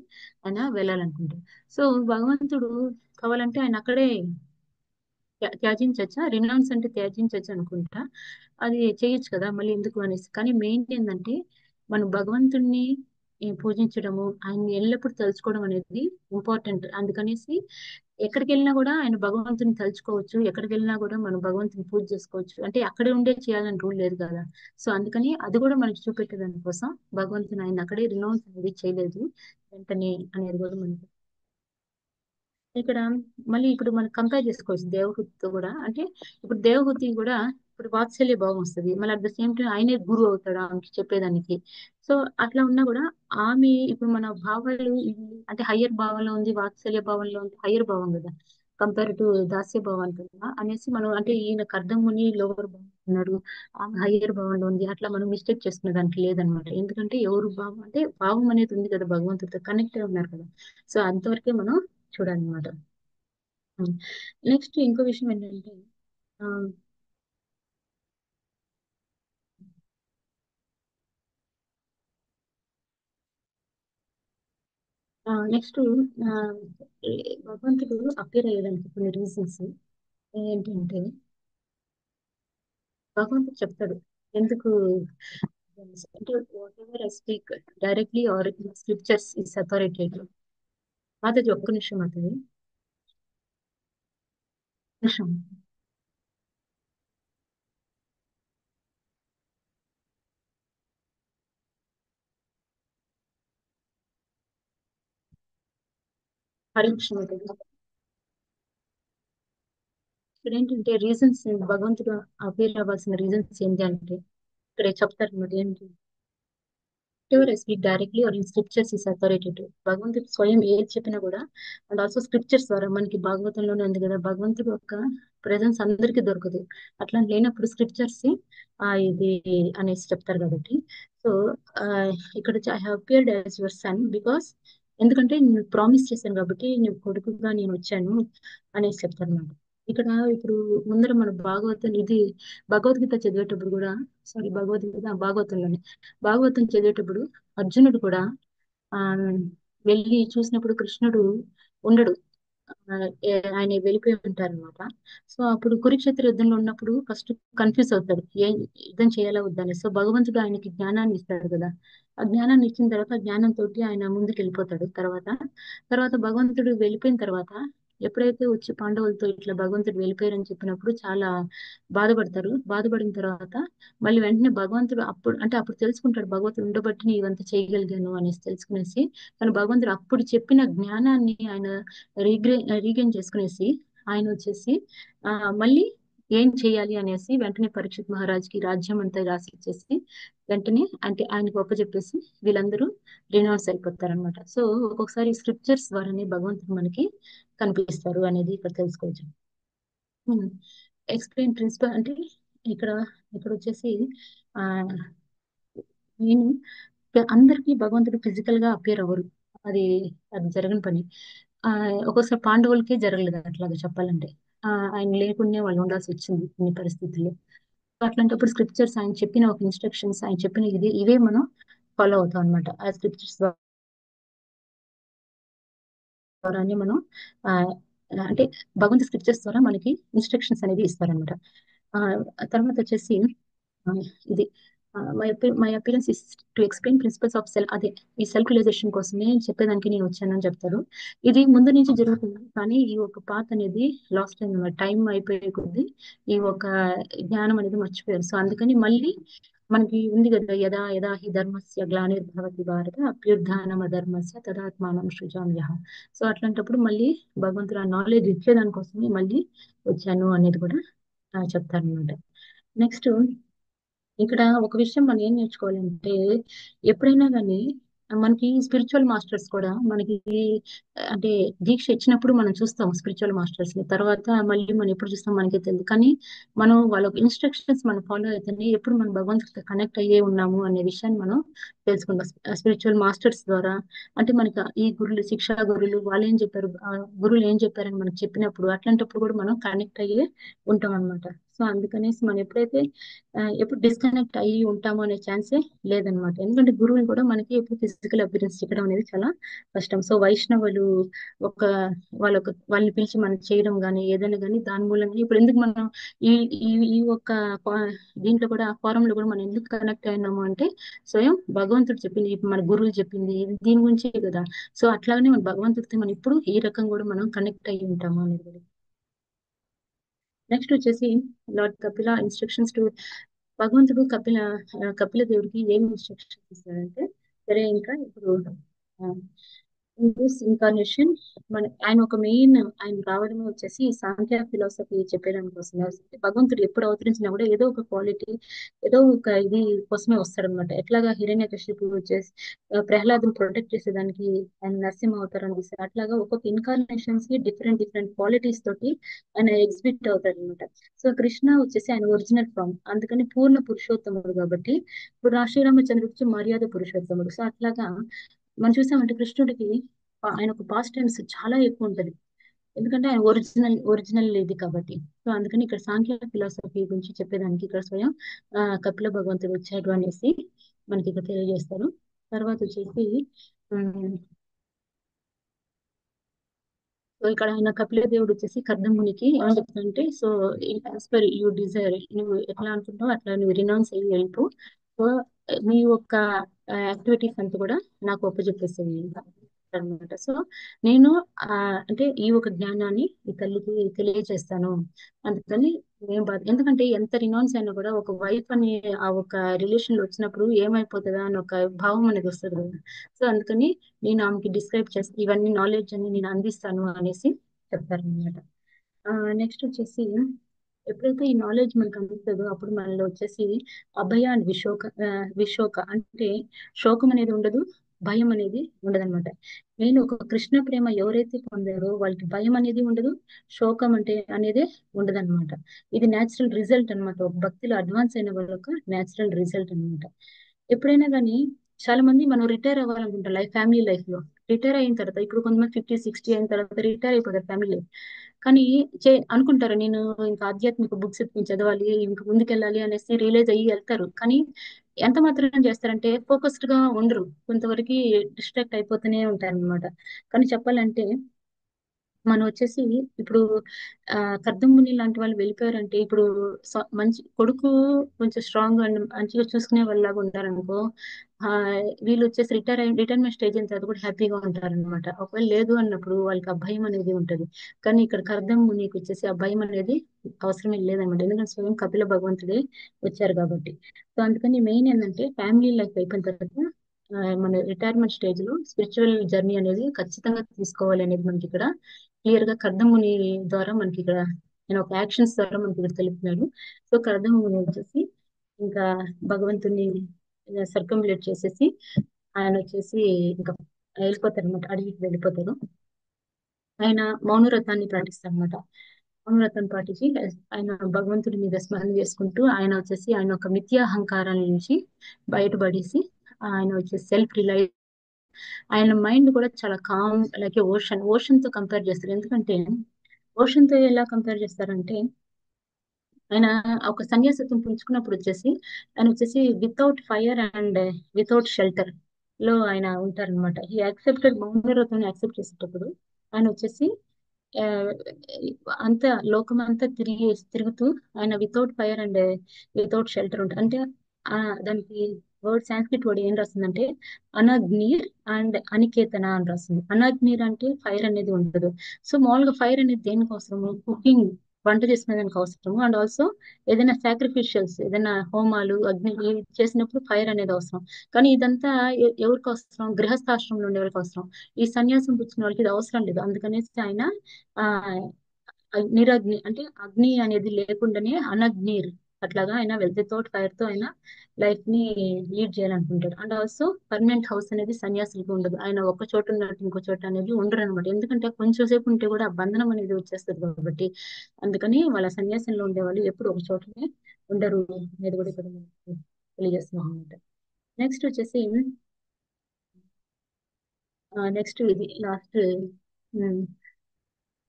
ఆయన వెళ్ళాలనుకుంటారు. సో భగవంతుడు కావాలంటే ఆయన అక్కడే త్యాజించచ్చా, రినౌన్స్ అంటే త్యాజించచ్చు అనుకుంటా. అది చేయొచ్చు కదా మళ్ళీ ఎందుకు అనేసి. కానీ మెయిన్ ఏంటంటే మనం భగవంతుణ్ణి పూజించడము, ఆయన్ని ఎల్లప్పుడూ తలుచుకోవడం అనేది ఇంపార్టెంట్. అందుకనేసి ఎక్కడికి వెళ్ళినా కూడా ఆయన భగవంతుని తలుచుకోవచ్చు, ఎక్కడికి వెళ్ళినా కూడా మనం భగవంతుని పూజ చేసుకోవచ్చు. అంటే అక్కడే ఉండే చేయాలని రూల్ లేదు కదా. సో అందుకని అది కూడా మనకి చూపెట్టేదాని కోసం భగవంతుని ఆయన అక్కడే రినౌన్స్ అనేది చేయలేదు వెంటనే అనేది కూడా మనకి ఇక్కడ మళ్ళీ ఇప్పుడు మనం కంపేర్ చేసుకోవచ్చు దేవహూతితో కూడా. అంటే ఇప్పుడు దేవహూతి కూడా ఇప్పుడు వాత్సల్య భావం వస్తుంది, మళ్ళీ అట్ ద సేమ్ టైం ఆయనే గురువు అవుతాడు ఆమెకి చెప్పేదానికి. సో అట్లా ఉన్నా కూడా ఆమె ఇప్పుడు మన భావాలు అంటే హయ్యర్ భావంలో ఉంది, వాత్సల్య భావంలో ఉంది, హయ్యర్ భావం కదా కంపేర్ టు దాస్య భావం అంటున్నా అనేసి మనం అంటే ఈయన కర్దముని లోవర్ భావం ఉన్నారు, ఆమె హయ్యర్ భావంలో ఉంది, అట్లా మనం మిస్టేక్ చేసుకునే దానికి లేదనమాట. ఎందుకంటే ఎవరు భావం అంటే భావం అనేది ఉంది కదా, భగవంతుడితో కనెక్ట్ అయి ఉన్నారు కదా. సో అంతవరకే మనం చూడాలన్నమాట. నెక్స్ట్ ఇంకో విషయం ఏంటంటే నెక్స్ట్ భగవంతుడు అపేర్ అయ్యడానికి కొన్ని రీజన్స్ ఏంటంటే భగవంతుడు చెప్తాడు ఎందుకు అంటే whatever I speak directly or scriptures is authoritative. మాతది ఒక్క నిమిషం మాతది నిమిషం. హరి నిమిషం మాతది. ఇక్కడ ఏంటంటే రీజన్స్, భగవంతుడు అపేర్ అవ్వాల్సిన రీజన్స్ ఏంటి అంటే ఇక్కడ చెప్తారు అన్నమాట ఏంటి ever I speak directly are in scriptures is authoritative. భగవంతుడు స్వయం ఏది చెప్పినా కూడా, అండ్ ఆల్సో స్క్రిప్చర్స్ ద్వారా మనకి భాగవతంలోనే ఉంది కదా, భగవంతుడు యొక్క ప్రెజెన్స్ అందరికీ దొరకదు. అట్లా లేనప్పుడు స్క్రిప్చర్స్ ఇది అనేసి చెప్తారు కాబట్టి. సో ఇక్కడ I have appeared as your son because, ఎందుకంటే నేను ప్రామిస్ చేశాను కాబట్టి నువ్వు కొడుకుగా నేను వచ్చాను అనేసి చెప్తారు అన్నమాట. ఇక్కడ ఇప్పుడు ముందర మన భాగవతం ఇది భగవద్గీత చదివేటప్పుడు కూడా, సారీ భగవద్గీత భాగవతంలోనే, భాగవతం చదివేటప్పుడు అర్జునుడు కూడా ఆ వెళ్ళి చూసినప్పుడు కృష్ణుడు ఉండడు. ఆ, ఆయన వెళ్ళిపోయి ఉంటారు అనమాట. సో అప్పుడు కురుక్షేత్ర యుద్ధంలో ఉన్నప్పుడు ఫస్ట్ కన్ఫ్యూజ్ అవుతాడు, ఏం యుద్ధం చేయాలా వద్దని. సో భగవంతుడు ఆయనకి జ్ఞానాన్ని ఇస్తాడు కదా, ఆ జ్ఞానాన్ని ఇచ్చిన తర్వాత ఆ జ్ఞానంతో ఆయన ముందుకు వెళ్ళిపోతాడు. తర్వాత తర్వాత భగవంతుడు వెళ్ళిపోయిన తర్వాత ఎప్పుడైతే వచ్చి పాండవులతో ఇట్లా భగవంతుడు వెళ్ళిపోయారని చెప్పినప్పుడు చాలా బాధపడతారు. బాధపడిన తర్వాత మళ్ళీ వెంటనే భగవంతుడు అప్పుడు అంటే అప్పుడు తెలుసుకుంటాడు, భగవంతుడు ఉండబట్టి నేను ఇవంతా చేయగలిగాను అనేసి తెలుసుకునేసి. కానీ భగవంతుడు అప్పుడు చెప్పిన జ్ఞానాన్ని ఆయన రీగ్రే రీగైన్ చేసుకునేసి ఆయన వచ్చేసి ఆ మళ్ళీ ఏం చేయాలి అనేసి వెంటనే పరీక్షిత్ మహారాజ్కి రాజ్యం అంతా రాసి ఇచ్చేసి వెంటనే అంటే ఆయనకు చెప్పేసి వీళ్ళందరూ రినౌన్స్ అయిపోతారనమాట. సో ఒక్కొక్కసారి స్క్రిప్చర్స్ ద్వారానే భగవంతుడు మనకి కనిపిస్తారు అనేది ఇక్కడ తెలుసుకోవచ్చు. ఎక్స్ప్లెయిన్ ప్రిన్సిపల్ అంటే ఇక్కడ ఇక్కడ వచ్చేసి ఆ నేను అందరికీ భగవంతుడు ఫిజికల్ గా అపియర్ అవ్వరు. అది అది జరగని పని. ఆ ఒక్కోసారి పాండవులకే జరగలేదు అట్లాగా చెప్పాలంటే. ఆయన లేకుండా వాళ్ళు ఉండాల్సి వచ్చింది కొన్ని పరిస్థితుల్లో. అట్లాంటప్పుడు స్క్రిప్చర్స్ ఆయన చెప్పిన ఒక ఇన్స్ట్రక్షన్స్ ఆయన చెప్పిన ఇవే మనం ఫాలో అవుతాం అనమాట. ఆ స్క్రిప్చర్స్ ద్వారానే మనం ఆ అంటే భగవంతు స్క్రిప్చర్స్ ద్వారా మనకి ఇన్స్ట్రక్షన్స్ అనేది ఇస్తారనమాట. తర్వాత వచ్చేసి ఆ, ఇది my appearance is to explain principles of self, అదే ఈ సెల్ఫ్ రియలైజేషన్ కోసమే చెప్పేదానికి నేను వచ్చానని చెప్తారు. ఇది ముందు నుంచి జరుగుతుంది కానీ ఈ ఒక పాత్ అనేది లాస్ట్ అయింది, టైం అయిపోయే కొద్దీ ఈ ఒక జ్ఞానం అనేది మర్చిపోయారు. సో అందుకని మళ్ళీ మనకి ఉంది కదా, యదా యదా హి ధర్మస్య గ్లానిర్భవతి భారత అభ్యుత్థానం అధర్మస్య తదాత్మానం సృజామ్యహ. సో అట్లాంటప్పుడు మళ్ళీ భగవంతుడు ఆ నాలెడ్జ్ ఇచ్చేదాని కోసమే మళ్ళీ వచ్చాను అనేది కూడా చెప్తారు అనమాట. నెక్స్ట్ ఇక్కడ ఒక విషయం మనం ఏం నేర్చుకోవాలంటే, ఎప్పుడైనా కానీ మనకి స్పిరిచువల్ మాస్టర్స్ కూడా మనకి అంటే దీక్ష ఇచ్చినప్పుడు మనం చూస్తాం స్పిరిచువల్ మాస్టర్స్ ని, తర్వాత మళ్ళీ మనం ఎప్పుడు చూస్తాం మనకే తెలియదు. కానీ మనం వాళ్ళ ఇన్స్ట్రక్షన్స్ మనం ఫాలో అయితేనే ఎప్పుడు మనం భగవంతుడితో కనెక్ట్ అయ్యే ఉన్నాము అనే విషయాన్ని మనం తెలుసుకుంటాం స్పిరిచువల్ మాస్టర్స్ ద్వారా. అంటే మనకి ఈ గురులు శిక్షా గురులు వాళ్ళు ఏం చెప్పారు, గురువులు ఏం చెప్పారని మనకు చెప్పినప్పుడు అట్లాంటప్పుడు కూడా మనం కనెక్ట్ అయ్యే ఉంటాం అనమాట. సో అందుకనేసి మనం ఎప్పుడైతే ఎప్పుడు డిస్కనెక్ట్ అయ్యి ఉంటాము అనే ఛాన్సే లేదనమాట. ఎందుకంటే గురువుని కూడా మనకి ఎప్పుడు ఫిజికల్ అపిరెన్స్ చేయడం అనేది చాలా కష్టం. సో వైష్ణవులు ఒక వాళ్ళని పిలిచి మనం చేయడం కానీ ఏదైనా కానీ దాని మూలంగా ఇప్పుడు ఎందుకు మనం ఈ ఈ ఈ ఒక్క దీంట్లో కూడా ఫారం లో కూడా మనం ఎందుకు కనెక్ట్ అయినాము అంటే స్వయం భగవంతుడు చెప్పింది, ఇప్పుడు మన గురువులు చెప్పింది దీని గురించే కదా. సో అట్లాగనే మన భగవంతుడితో మనం ఇప్పుడు ఈ రకంగా కూడా మనం కనెక్ట్ అయ్యి ఉంటాము అనేది కూడా. నెక్స్ట్ వచ్చేసి లార్డ్ కపిల ఇన్స్ట్రక్షన్స్ టు భగవంతుడు కపిల దేవుడికి ఏం ఇన్స్ట్రక్షన్స్ ఇస్తాడంటే, సరే ఇంకా ఇప్పుడు ఇన్ దిస్ ఇన్కార్నేషన్ ఆయన ఒక మెయిన్ ఆయన రావడమే వచ్చేసి సాంఖ్య ఫిలాసఫీ చెప్పేదాని కోసం. భగవంతుడు ఎప్పుడు అవతరించినా కూడా ఏదో ఒక క్వాలిటీ ఏదో ఒక ఇది కోసమే వస్తాడనమాట. ఎట్లాగా హిరణ్యకశిపుడు వచ్చేసి ప్రహ్లాదుని ప్రొటెక్ట్ చేసేదానికి ఆయన నరసింహ అవతారం తీశారు. అట్లాగా ఒక్కొక్క ఇన్కార్నేషన్స్ కి డిఫరెంట్ డిఫరెంట్ క్వాలిటీస్ తోటి ఆయన ఎగ్జిబిట్ అవుతాడు అనమాట. సో కృష్ణ వచ్చేసి ఆయన ఒరిజినల్ ఫామ్, అందుకని పూర్ణ పురుషోత్తముడు కాబట్టి ఇప్పుడు శ్రీరామచంద్రుడికి మర్యాద పురుషోత్తముడు. సో అట్లాగా మనం చూసామంటే కృష్ణుడికి ఆయన ఒక పాస్ట్ టైమ్స్ చాలా ఎక్కువ ఉంటది, ఎందుకంటే ఆయన ఒరిజినల్ ఇది కాబట్టి. సో అందుకని ఇక్కడ సాంఖ్య ఫిలాసఫీ గురించి చెప్పేదానికి ఇక్కడ స్వయం కపిల భగవంతుడు వచ్చాడు అనేసి మనకి ఇక్కడ తెలియజేస్తారు. తర్వాత వచ్చేసి ఉమ్, సో ఇక్కడ ఆయన కపిల దేవుడు వచ్చేసి కర్దమునికి ఏమని చెప్తాడంటే, so as per you desire, నువ్వు ఎట్లా అనుకుంటావు అట్లా నువ్వు రినౌన్స్ అయ్యి వెళ్ళిపో. సో నీ యొక్క యాక్టివిటీస్ అంతా కూడా నాకు ఒప్పచెప్పేసేది అనమాట. సో నేను ఆ అంటే ఈ ఒక జ్ఞానాన్ని ఈ తల్లికి తెలియజేస్తాను. అందుకని ఏం బాధ, ఎందుకంటే ఎంత రినౌన్స్ అయినా కూడా ఒక వైఫ్ అని ఆ ఒక రిలేషన్ లో వచ్చినప్పుడు ఏమైపోతుందా అని ఒక భావం అనేది వస్తుంది కదా. సో అందుకని నేను ఆమెకి డిస్క్రైబ్ చేసి ఇవన్నీ నాలెడ్జ్ అని నేను అందిస్తాను అనేసి చెప్తారు అనమాట. నెక్స్ట్ వచ్చేసి ఎప్పుడైతే ఈ నాలెడ్జ్ మనకు అందుతుందో అప్పుడు మనలో వచ్చేసి అభయ అండ్ విశోక అంటే శోకం అనేది ఉండదు, భయం అనేది ఉండదన్నమాట. నేను ఒక కృష్ణ ప్రేమ ఎవరైతే పొందారో వాళ్ళకి భయం అనేది ఉండదు, శోకం అంటే అనేది ఉండదన్నమాట. ఇది న్యాచురల్ రిజల్ట్ అన్నమాట. ఒక భక్తిలో అడ్వాన్స్ అయిన వాళ్ళ న్యాచురల్ రిజల్ట్ అన్నమాట. ఎప్పుడైనా కానీ చాలా మంది మనం రిటైర్ అవ్వాలనుకుంటాం ఫ్యామిలీ లైఫ్ లో. రిటైర్ అయిన తర్వాత ఇప్పుడు కొంతమంది 50, 60 అయిన తర్వాత రిటైర్ అయిపోతారు ఫ్యామిలీ లైఫ్. కానీ అనుకుంటారు నేను ఇంకా ఆధ్యాత్మిక బుక్స్ చదవాలి, ఇంకా ముందుకెళ్ళాలి అనేసి రియలైజ్ అయ్యి వెళ్తారు. కానీ ఎంత మాత్రం చేస్తారంటే ఫోకస్డ్ గా ఉండరు, కొంతవరకు డిస్ట్రాక్ట్ అయిపోతూనే ఉంటారు అనమాట. కానీ చెప్పాలంటే మనం వచ్చేసి ఇప్పుడు కర్దముని లాంటి వాళ్ళు వెళ్ళిపోయారంటే ఇప్పుడు మంచి కొడుకు కొంచెం స్ట్రాంగ్ అండ్ మంచిగా చూసుకునే వాళ్ళలాగా ఉంటారనుకో, ఆ వీళ్ళు వచ్చేసి రిటైర్మెంట్ స్టేజ్ అయిన తర్వాత కూడా హ్యాపీగా ఉంటారన్నమాట. ఒకవేళ లేదు అన్నప్పుడు వాళ్ళకి ఆ భయం అనేది ఉంటది. కానీ ఇక్కడ కర్దమునికి వచ్చేసి ఆ భయం అనేది అవసరమే లేదన్నమాట. ఎందుకంటే స్వయం కపిల భగవంతుడే వచ్చారు కాబట్టి. సో అందుకని మెయిన్ ఏంటంటే ఫ్యామిలీ లైఫ్ అయిపోయిన తర్వాత మన రిటైర్మెంట్ స్టేజ్ లో స్పిరిచువల్ జర్నీ అనేది ఖచ్చితంగా తీసుకోవాలి అనేది మనకి ఇక్కడ క్లియర్ గా కర్దముని ద్వారా మనకి ఇక్కడ నేను ఒక యాక్షన్స్ ద్వారా మనకి ఇక్కడ తెలుపుతున్నాడు. సో కర్దముని వచ్చేసి ఇంకా భగవంతుని సర్కంబులేట్ చేసేసి ఆయన వచ్చేసి ఇంకా వెళ్ళిపోతారు అనమాట, అడవికి వెళ్ళిపోతారు. ఆయన మౌనవ్రతాన్ని పాటిస్తారు అనమాట. మౌనవ్రతాన్ని పాటించి ఆయన భగవంతుడి మీద స్మరణ చేసుకుంటూ ఆయన వచ్చేసి ఆయన ఒక మిథ్యాహంకారం నుంచి బయటపడేసి ఆయన వచ్చేసి సెల్ఫ్ రిలై ఆయన మైండ్ కూడా చాలా కామ్, అలాగే ఓషన్ తో కంపేర్ చేస్తారు. ఎందుకంటే ఓషన్ తో ఎలా కంపేర్ చేస్తారంటే ఆయన ఒక సన్యాసత్వం పుంజుకున్నప్పుడు వచ్చేసి ఆయన వచ్చేసి without fire and without shelter లో ఆయన ఉంటారనమాట. ఈ యాక్సెప్టెడ్ మౌనవ్రతం యాక్సెప్ట్ చేసేటప్పుడు ఆయన వచ్చేసి ఆ, అంతా లోకం అంతా తిరుగుతూ ఆయన without fire and without shelter ఉంటుంది. అంటే ఆ దానికి సాంస్క్రిట్ వర్డ్ ఏం రాస్తుందంటే అనగ్నీర్ అండ్ అనికేతన అని రాస్తుంది. అనగ్నీర్ అంటే ఫైర్ అనేది ఉండదు. సో మామూలుగా ఫైర్ అనేది దేనికి అవసరము, కుకింగ్ వంట చేసుకునే దానికి అవసరము. అండ్ ఆల్సో ఏదైనా సాక్రిఫిషియల్స్, ఏదైనా హోమాలు అగ్ని ఇవి చేసినప్పుడు ఫైర్ అనేది అవసరం. కానీ ఇదంతా ఎవరికి అవసరం, గృహస్థాశ్రమంలో ఉండే వాళ్ళకి అవసరం. ఈ సన్యాసం పుచ్చుకున్న వాళ్ళకి ఇది అవసరం లేదు. అందుకనేసి ఆయన ఆ నిరగ్ని అంటే అగ్ని అనేది లేకుండానే అనగ్నీర్ అట్లాగా ఆయన వితౌట్ ఫైర్ తో ఆయన లైఫ్ ని లీడ్ చేయాలనుకుంటాడు. అండ్ ఆల్సో పర్మనెంట్ హౌస్ అనేది సన్యాసులకు ఉండదు. ఆయన ఒక చోట ఉన్నట్టు ఇంకో చోట అనేది ఉండరు అనమాట. ఎందుకంటే కొంచెం సేపు ఉంటే కూడా ఆ బంధనం అనేది వచ్చేస్తుంది కాబట్టి. అందుకని వాళ్ళ సన్యాసంలో ఉండే వాళ్ళు ఎప్పుడు ఒక చోటనే ఉండరు అనేది కూడా ఇక్కడ మనకి తెలియజేస్తున్నాం అనమాట. నెక్స్ట్ వచ్చేసి నెక్స్ట్ ఇది లాస్ట్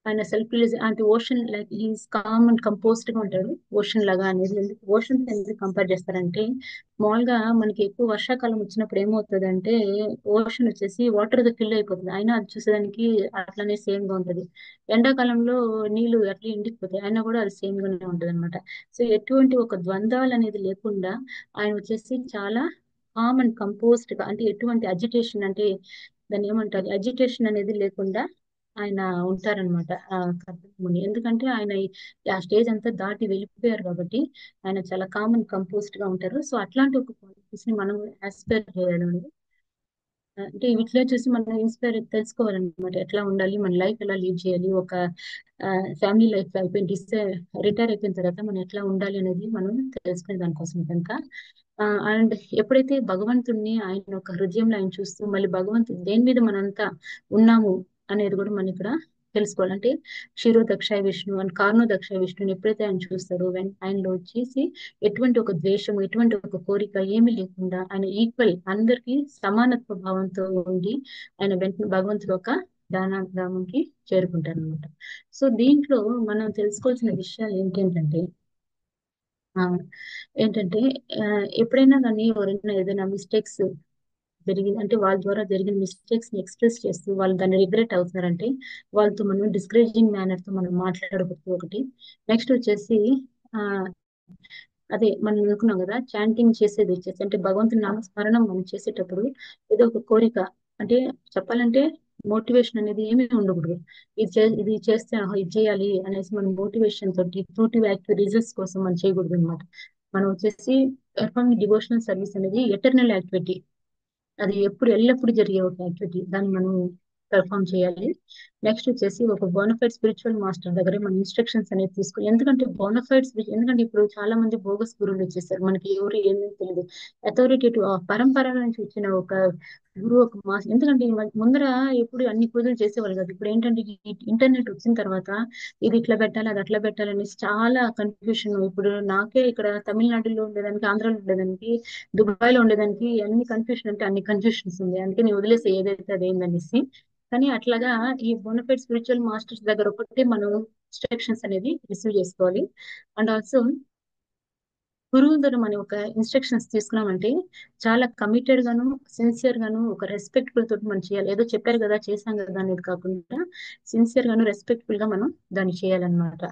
ఆయన సెల్ఫ్ రిలీజ్ అంటే ocean like he's calm and composed గా ఉంటాడు. ఓషన్ లాగా అనేది ఎందుకు ఓషన్ ఎందుకు కంపేర్ చేస్తారంటే మామూలుగా మనకి ఎక్కువ వర్షాకాలం వచ్చినప్పుడు ఏమవుతుంది అంటే ఓషన్ వచ్చేసి వాటర్ తో ఫిల్ అయిపోతుంది. అయినా అది చూసేదానికి అట్లానే సేమ్ గా ఉంటది. ఎండాకాలంలో నీళ్లు అట్లా ఎండిపోతాయి, అయినా కూడా అది సేమ్ గానే ఉంటది అనమాట. సో ఎటువంటి ఒక ద్వంద్వాలు అనేది లేకుండా ఆయన వచ్చేసి చాలా కామ్ అండ్ కంపోజ్డ్ గా, అంటే ఎటువంటి అజిటేషన్ అంటే దాన్ని ఏమంటారు, అజిటేషన్ అనేది లేకుండా ఆయన ఉంటారనమాట ఆ కర్దముని. ఎందుకంటే ఆయన ఆ స్టేజ్ అంతా దాటి వెళ్ళిపోయారు కాబట్టి ఆయన చాలా కామన్ కంపోజ్డ్ గా ఉంటారు. సో అట్లాంటి ఒక క్వాలిటీస్ ని మనం ఆస్పైర్ చేయాలి. అంటే వీటిలో చూసి మనం ఇన్స్పైర్ తెలుసుకోవాలన్నమాట, ఎట్లా ఉండాలి, మన లైఫ్ ఎలా లీడ్ చేయాలి, ఒక ఫ్యామిలీ లైఫ్ అయిపోయిన రిటైర్ అయిపోయిన తర్వాత మనం ఎట్లా ఉండాలి అనేది మనం తెలుసుకునే దానికోసం కనుక. అండ్ ఎప్పుడైతే భగవంతుణ్ణి ఆయన ఒక హృదయంలో ఆయన చూస్తూ మళ్ళీ భగవంతుడు దేని మీద మనంతా ఉన్నాము అనేది కూడా మనం ఇక్కడ తెలుసుకోవాలంటే క్షీరో దక్షాయ విష్ణు అండ్ కార్నో దక్షాయ విష్ణుని ఎప్పుడైతే ఆయన చూస్తాడో ఆయనలో వచ్చేసి ఎటువంటి ఒక ద్వేషం, ఎటువంటి ఒక కోరిక ఏమీ లేకుండా ఆయన ఈక్వల్ అందరికీ సమానత్వ భావంతో ఉండి ఆయన వెంటనే భగవంతుడు ఒక గ్రామంకి చేరుకుంటారు అనమాట. సో దీంట్లో మనం తెలుసుకోవాల్సిన విషయాలు ఆ, ఏంటంటే ఆ, ఎప్పుడైనా కానీ ఎవరైనా ఏదైనా మిస్టేక్స్ జరిగింది అంటే వాళ్ళ ద్వారా జరిగిన మిస్టేక్స్ ని ఎక్స్ప్రెస్ చేస్తూ వాళ్ళు దాన్ని రిగ్రెట్ అవుతున్నారంటే వాళ్ళతో మనం డిస్కరేజింగ్ మేనర్ తో మనం మాట్లాడకూడదు ఒకటి. నెక్స్ట్ వచ్చేసి ఆ అదే మనం అనుకున్నాం కదా, చాంటింగ్ చేసేది వచ్చేసి అంటే భగవంతుని నామస్మరణం మనం చేసేటప్పుడు ఏదో ఒక కోరిక, అంటే చెప్పాలంటే మోటివేషన్ అనేది ఏమీ ఉండకూడదు. ఇది చేస్తే ఇది చేయాలి అనేసి మనం మోటివేషన్ తోటి ఫ్రూటివ్ యాక్టివ్ రిజల్ట్స్ కోసం మనం చేయకూడదు అనమాట. మనం వచ్చేసి పెర్ఫార్మింగ్ డివోషనల్ సర్వీస్ అనేది ఎటర్నల్ యాక్టివిటీ, అది ఎప్పుడు ఎల్లప్పుడు జరిగే ఒక యాక్టివిటీ, దాన్ని మనం పెర్ఫామ్ చేయాలి. నెక్స్ట్ వచ్చేసి ఒక బోనఫైడ్ స్పిరిచువల్ మాస్టర్ దగ్గర మన ఇన్స్ట్రక్షన్స్ అనేది తీసుకోవాలి. ఎందుకంటే ఎందుకంటే ఇప్పుడు చాలా మంది బోగస్ గురువులు వచ్చేసారు, మనకి ఎవరు ఏమీ తెలియదు. అథారిటేటివ్ పరంపర నుంచి వచ్చిన ఒక గురువు, ఒక మాస్. ఎందుకంటే ఈ ముందర ఎప్పుడు అన్ని పూజలు చేసేవాళ్ళు కాదు. ఇప్పుడు ఏంటంటే ఈ ఇంటర్నెట్ వచ్చిన తర్వాత ఇది ఇట్లా పెట్టాలి, అది అట్లా పెట్టాలని చాలా కన్ఫ్యూషన్. ఇప్పుడు నాకే ఇక్కడ తమిళనాడులో ఉండేదానికి, ఆంధ్రాలో ఉండేదానికి, దుబాయ్ లో ఉండేదానికి అన్ని కన్ఫ్యూషన్ అంటే అన్ని కన్ఫ్యూషన్స్ ఉంది. అందుకే నేను వదిలేసి ఏదైతే అదేందనేసి. కానీ అట్లాగా ఈ బోనఫైడ్ స్పిరిచువల్ మాస్టర్స్ దగ్గర ఒకటి మనం ఇన్స్ట్రక్షన్స్ అనేది రిసీవ్ చేసుకోవాలి. అండ్ ఆల్సో గురువు దగ్గర మనం ఒక ఇన్స్ట్రక్షన్స్ తీసుకున్నామంటే చాలా కమిటెడ్ గాను, సిన్సియర్ గాను, ఒక రెస్పెక్ట్ఫుల్ తోటి మనం చేయాలి. ఏదో చెప్పారు కదా చేశాం కదా అనేది కాకుండా సిన్సియర్ గాను, రెస్పెక్ట్ఫుల్ గా మనం దాన్ని చేయాలన్నమాట.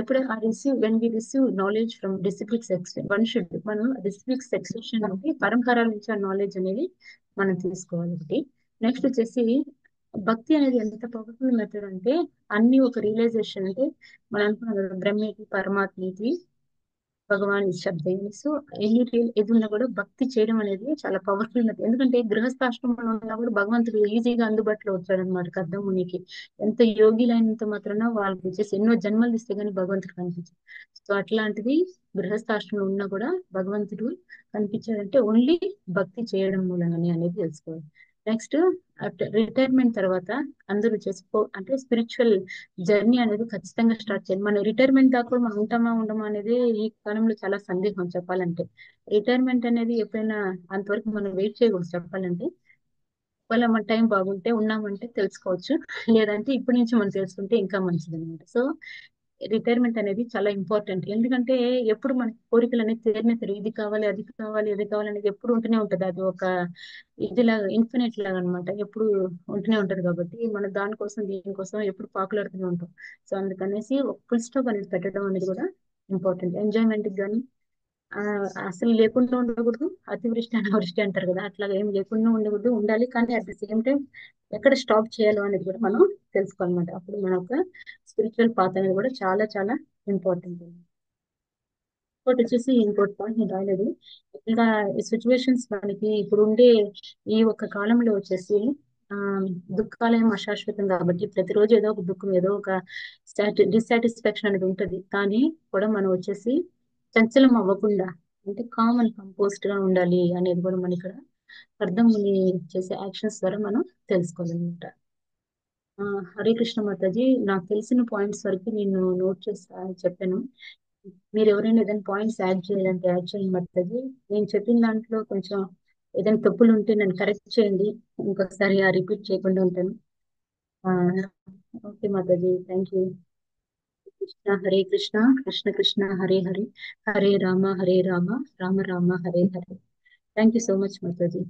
ఎప్పుడు ఆ receive knowledge from district section one should, మనం డిస్ట్రిక్ట్ సెక్షన్ నుండి పరంపరల నుంచి ఆ నాలెడ్జ్ అనేది మనం తీసుకోవాలి ఒకటి. నెక్స్ట్ వచ్చేసి భక్తి అనేది ఎంత పవర్ఫుల్ మెథడ్ అంటే అన్ని ఒక రియలైజేషన్. అంటే మనం అనుకున్నాం కదా బ్రహ్మేటి పరమాత్మేటి భగవాన్ శబ్దం. సో ఎన్ని ఏది ఉన్నా కూడా భక్తి చేయడం అనేది చాలా పవర్ఫుల్ మెథడ్. ఎందుకంటే గృహస్థాశ్రమంలో ఉన్నా కూడా భగవంతుడు ఈజీగా అందుబాటులో వచ్చాడు అనమాట కర్దమునికి. ఎంత యోగిలైనంత మాత్రాన వాళ్ళకి వచ్చేసి ఎన్నో జన్మలు ఇస్తే గానీ భగవంతుడు కనిపించాడు. సో అట్లాంటిది గృహస్థాశ్రమంలో ఉన్నా కూడా భగవంతుడు కనిపించాడంటే ఓన్లీ భక్తి చేయడం మూలంగానే అనేది తెలుసుకోవాలి. నెక్స్ట్ రిటైర్మెంట్ తర్వాత అందరూ చేసుకో అంటే స్పిరిచువల్ జర్నీ అనేది ఖచ్చితంగా స్టార్ట్ చేయాలి. మన రిటైర్మెంట్ దాకా కూడా మనం ఉంటామా ఉండమా అనేది ఈ కాలంలో చాలా సందేహం చెప్పాలంటే. రిటైర్మెంట్ అనేది ఎప్పుడైనా అంతవరకు మనం వెయిట్ చేయకూడదు చెప్పాలంటే. ఒకవేళ మన టైం బాగుంటే ఉన్నామంటే తెలుసుకోవచ్చు, లేదంటే ఇప్పటి నుంచి మనం తెలుసుకుంటే ఇంకా మంచిది అనమాట. సో రిటైర్మెంట్ అనేది చాలా ఇంపార్టెంట్. ఎందుకంటే ఎప్పుడు మన కోరికలు అనేది తీరనే తీరవు. ఇది కావాలి, అది కావాలి, అది కావాలి అనేది ఎప్పుడు ఉంటూనే ఉంటది. అది ఒక ఇదిలాగా ఇన్ఫినిట్ లాగా అనమాట, ఎప్పుడు ఉంటూనే ఉంటది. కాబట్టి మనం దానికోసం దీనికోసం ఎప్పుడు పాకులాడుతూనే ఉంటాం. సో అందుకనేసి ఒక ఫుల్ స్టాప్ అనేది పెట్టడం అనేది కూడా ఇంపార్టెంట్. ఎంజాయ్మెంట్ కానీ ఆ అసలు లేకుండా ఉండకూడదు, అతివృష్టి అనావృష్టి అంటారు కదా, అట్లాగా ఏం లేకుండా ఉండకూడదు, ఉండాలి. కానీ అట్ ద సేమ్ టైం ఎక్కడ స్టాప్ చేయాలో అనేది కూడా మనం తెలుసుకోవాలన్నమాట. అప్పుడు మన ఒక స్పిరిచువల్ పాత్ అనేది కూడా చాలా చాలా ఇంపార్టెంట్. ఇంకోటి వచ్చేసి ఇంకోటి పాయింట్ నేను రాయలేదు. ఇంకా ఈ సిచ్యువేషన్స్ మనకి ఇప్పుడు ఉండే ఈ ఒక కాలంలో వచ్చేసి ఆ దుఃఖాలేం అశాశ్వతం కాబట్టి ప్రతిరోజు ఏదో ఒక దుఃఖం, ఏదో ఒక డిస్సాటిస్ఫాక్షన్ అనేది ఉంటది. కానీ కూడా మనం వచ్చేసి చంచలం అవ్వకుండా అంటే కామ్ అండ్ కంపోజ్డ్ గా ఉండాలి అనేది కూడా మన ఇక్కడ అర్థం చేసే యాక్షన్స్ ద్వారా మనం తెలుసుకోవాలన్నమాట. ఆ, హరే కృష్ణ మాతాజీ, నాకు తెలిసిన పాయింట్స్ వరకు నేను నోట్ చేసి చెప్పాను. మీరు ఎవరైనా ఏదైనా పాయింట్స్ యాడ్ చేయాలంటే యాడ్ చేయండి మాతాజీ. నేను చెప్పిన దాంట్లో కొంచెం ఏదైనా తప్పులు ఉంటే నన్ను కరెక్ట్ చేయండి, ఇంకొకసారి ఆ రిపీట్ చేయకుండా ఉంటాను. ఆ, okay Mataji, thank you. Krishna Hare Krishna, Krishna Krishna Hare Hare, Hare Rama Rama Rama Hare Hare. Thank you so much Mataji.